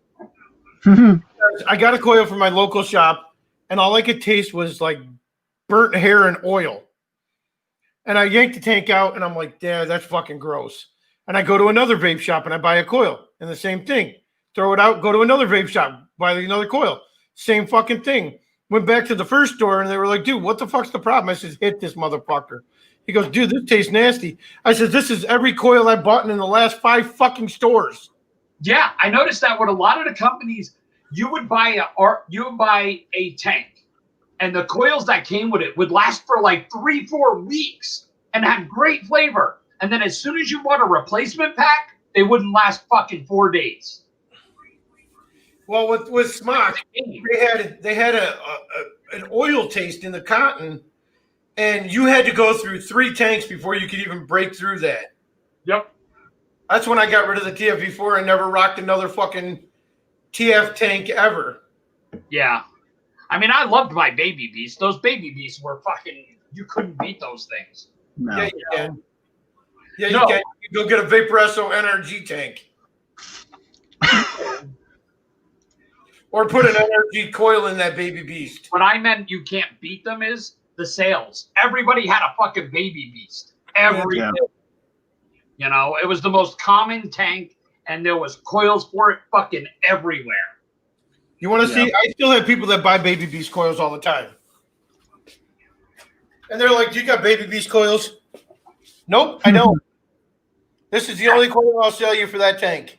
I got a coil from my local shop, and all I could taste was like burnt hair and oil. And I yanked the tank out, and I'm like, yeah, that's fucking gross. And I go to another vape shop, and I buy a coil, and the same thing. Throw it out, go to another vape shop, buy another coil. Same fucking thing. Went back to the first store, and they were like, dude, what the fuck's the problem? I said, hit this motherfucker. He goes, dude, this tastes nasty. I said, this is every coil I bought in the last 5 fucking stores. Yeah, I noticed that with a lot of the companies, you would buy a tank, and the coils that came with it would last for like 3-4 weeks and have great flavor. And then as soon as you bought a replacement pack, they wouldn't last fucking 4 days. Well, with Smock, they had an oil taste in the cotton, and you had to go through 3 tanks before you could even break through that. Yep. That's when I got rid of the TFV4 and never rocked another fucking TF tank ever. Yeah. I mean, I loved my Baby Beast. Those Baby Beasts were fucking, you couldn't beat those things. No. Yeah, you can. Yeah, you can. You go get a Vaporesso NRG tank. Or put an NRG coil in that Baby Beast. What I meant you can't beat them is the sales. Everybody had a fucking Baby Beast. Everybody. Yeah. You know, it was the most common tank, and there was coils for it fucking everywhere. You want to see? I still have people that buy Baby Beast coils all the time. And they're like, you got Baby Beast coils? Nope, I don't. This is the only coil I'll sell you for that tank.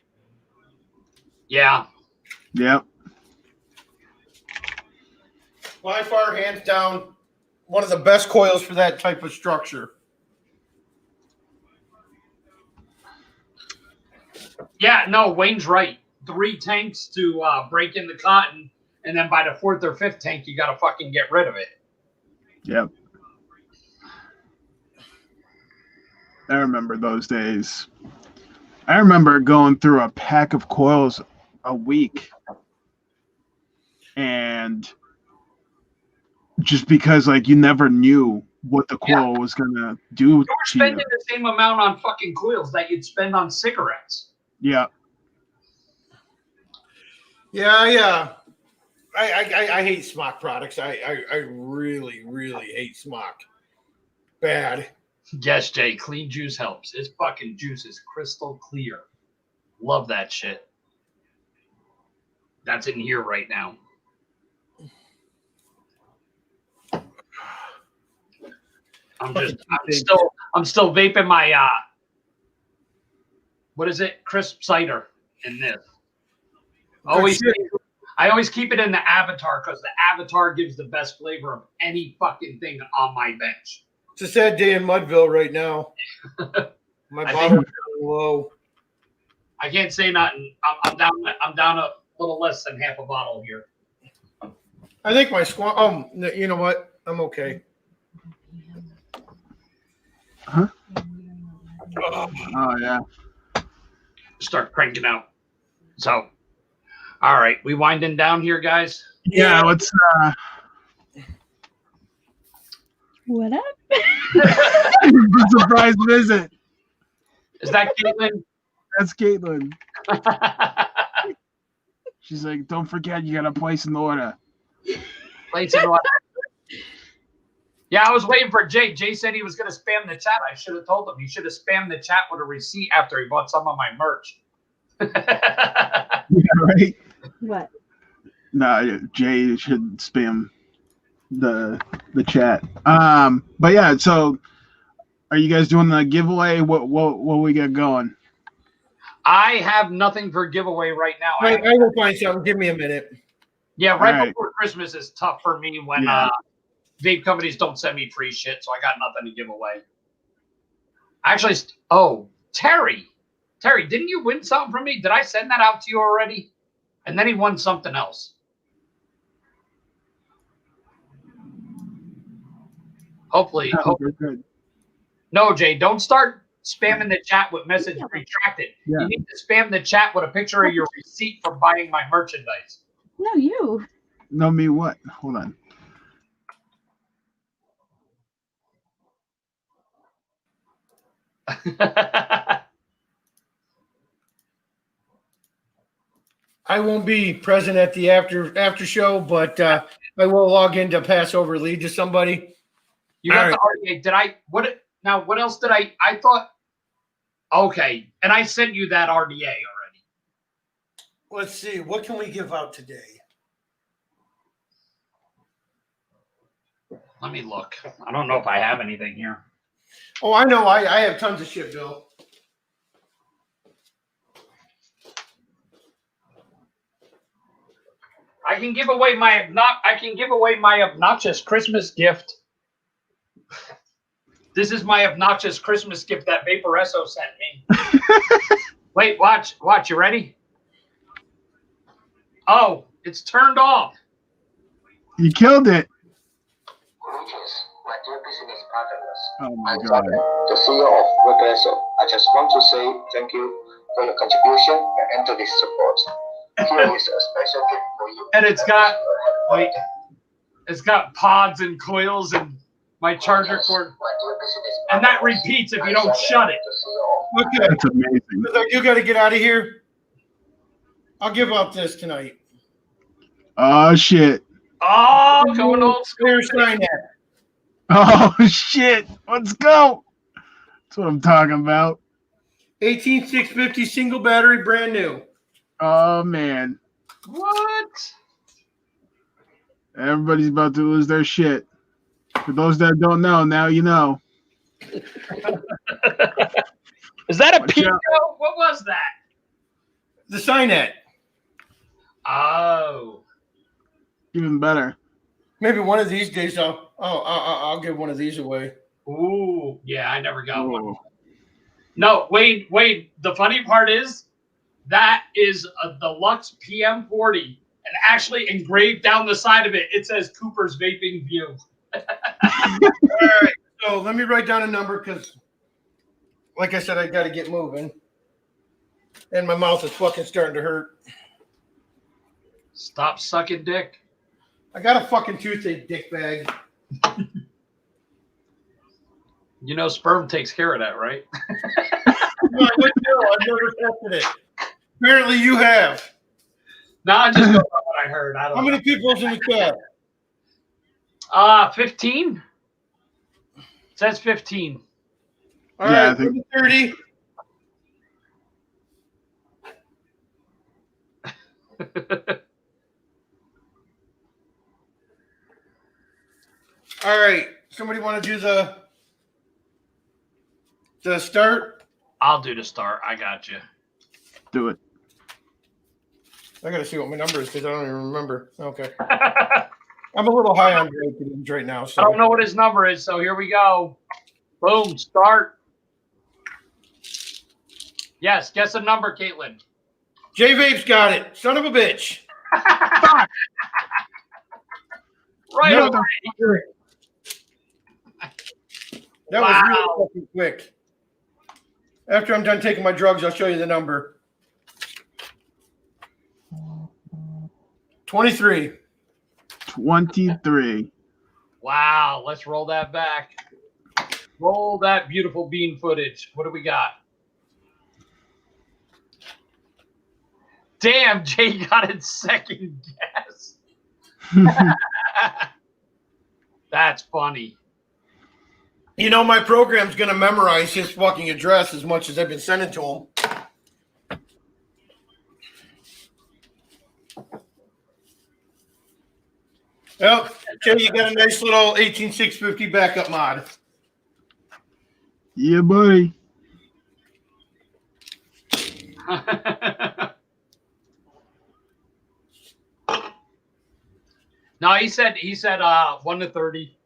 Yeah. Yep. By far, hands down, one of the best coils for that type of structure. Yeah, no, Wayne's right. 3 tanks to break in the cotton, and then by the 4th or 5th tank, you got to fucking get rid of it. Yep. I remember those days. I remember going through a pack of coils a week. And just because, like, you never knew what the coil was going to do You were to you. spending the same amount on fucking coils that you'd spend on cigarettes. Yeah. Yeah. I hate Smock products. I really, really hate Smock. Bad. Yes, Jay, clean juice helps. His fucking juice is crystal clear. Love that shit. That's in here right now. I'm still vaping my what is it? Crisp cider in this. I always keep it in the Avatar because the Avatar gives the best flavor of any fucking thing on my bench. It's a sad day in Mudville right now. My bottle's low. I can't say nothing. I'm down a little less than half a bottle here. I think my squat. You know what? I'm okay. Huh? Oh yeah. Start cranking out. So, all right, we winding down here, guys. Yeah. Let's. What up? Surprise visit. Is that Caitlin? That's Caitlin. She's like, don't forget, you got to place an order. Place an order. Yeah, I was waiting for Jay. Jay said he was going to spam the chat. I should have told him. He should have spammed the chat with a receipt after he bought some of my merch. Yeah, right? What? No, Jay should spam the chat. But yeah, so are you guys doing the giveaway? What we got going? I have nothing for giveaway right now. I will find something. Give me a minute. Yeah, right before Christmas is tough for me when vape companies don't send me free shit, so I got nothing to give away. Actually, Terry, didn't you win something from me? Did I send that out to you already? And then he won something else. Hopefully. Good. No, Jay, don't start spamming the chat with message retracted. Yeah. You need to spam the chat with a picture of your receipt for buying my merchandise. No, you. No, me what? Hold on. I won't be present at the after show, but I will log in to pass over lead to somebody. You got the RDA. Did I? What else did I thought? Okay, and I sent you that RDA already. Let's see. What can we give out today? Let me look. I don't know if I have anything here. Oh, I know. I have tons of shit, Bill. I can give away my obnoxious Christmas gift. This is my obnoxious Christmas gift that Vaporesso sent me. Wait, watch. You ready? Oh, it's turned off. You killed it. My dear business partners, Oh my I'm God. the CEO of Vaporesso. I just want to say thank you for your contribution and to this support. Here is a special gift for you. And it's got pods and coils and my charger cord. And that repeats if you don't shut it. Okay. That's amazing. You got to get out of here. I'll give out this tonight. Oh shit. Oh, going old school. Clear sign that. Oh shit. Let's go. That's what I'm talking about. 18650 single battery, brand new. Oh man. What? Everybody's about to lose their shit. For those that don't know, now you know. Is that a Watch Pico? out. What was that? The Signet. Oh. Even better. Maybe one of these days I'll give one of these away. Ooh. Yeah, I never got one. Oh. No, wait. The funny part is that is a deluxe PM40. And actually engraved down the side of it, it says Cooper's Vaping View. All right. So let me write down a number because, like I said, I got to get moving. And my mouth is fucking starting to hurt. Stop sucking dick. I got a fucking toothache, dick bag. You know sperm takes care of that, right? No, I wouldn't know. I've never tested it. Apparently you have. No, I just go by what I heard. I don't How know. many people's in the chat? 15? It says 15. All Yeah, I right, think- 30. All right. Somebody want to do the start? I'll do the start. I got you. Do it. I got to see what my number is because I don't even remember. Okay. I'm a little high on Drake right now. I So don't know what his number is, so here we go. Boom, start. Yes, guess a number, Caitlin. J Vape's got it. Son of a bitch. Right No, away. That was really fucking quick. After I'm done taking my drugs, I'll show you the number. 23. 23. Wow, let's roll that back. Roll that beautiful bean footage. What do we got? Damn, Jay got it second guess. That's funny. You know, my program's going to memorize his fucking address as much as I've been sending to him. Well, Jay, you got a nice little 18650 backup mod. Yeah, buddy. No, he said 1 to 30.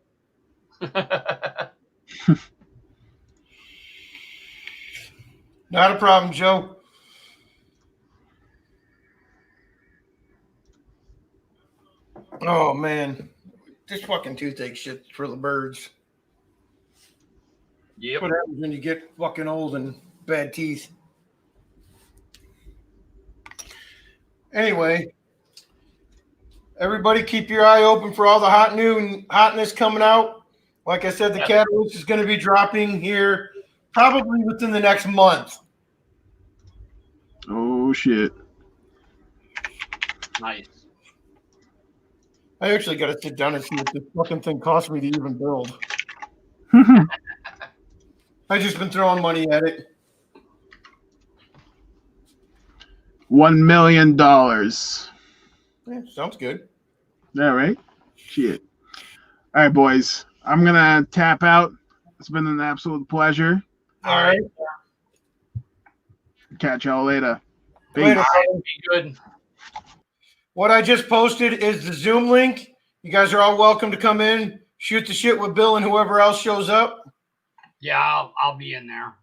Not a problem, Joe. Oh, man. This fucking toothache shit for the birds. Yep. What happens when you get fucking old and bad teeth? Anyway, everybody keep your eye open for all the hotness coming out. Like I said, the catalyst is going to be dropping here probably within the next month. Oh, shit. Nice. I actually got to sit down and see what this fucking thing cost me to even build. I just been throwing money at it. $1 million. Yeah, sounds good. All right. Shit. All right, boys. I'm gonna tap out. It's been an absolute pleasure. All right. Catch y'all later. Peace. Later. Be good. What I just posted is the Zoom link. You guys are all welcome to come in, shoot the shit with Bill and whoever else shows up. Yeah, I'll be in there.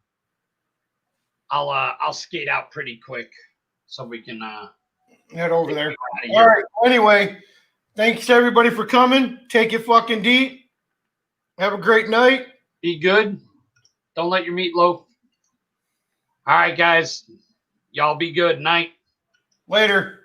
I'll skate out pretty quick so we can Head over there. get out of All here. right. Anyway, thanks everybody for coming. Take it fucking deep. Have a great night. Be good. Don't let your meatloaf. All right, guys. Y'all be good. Night. Later.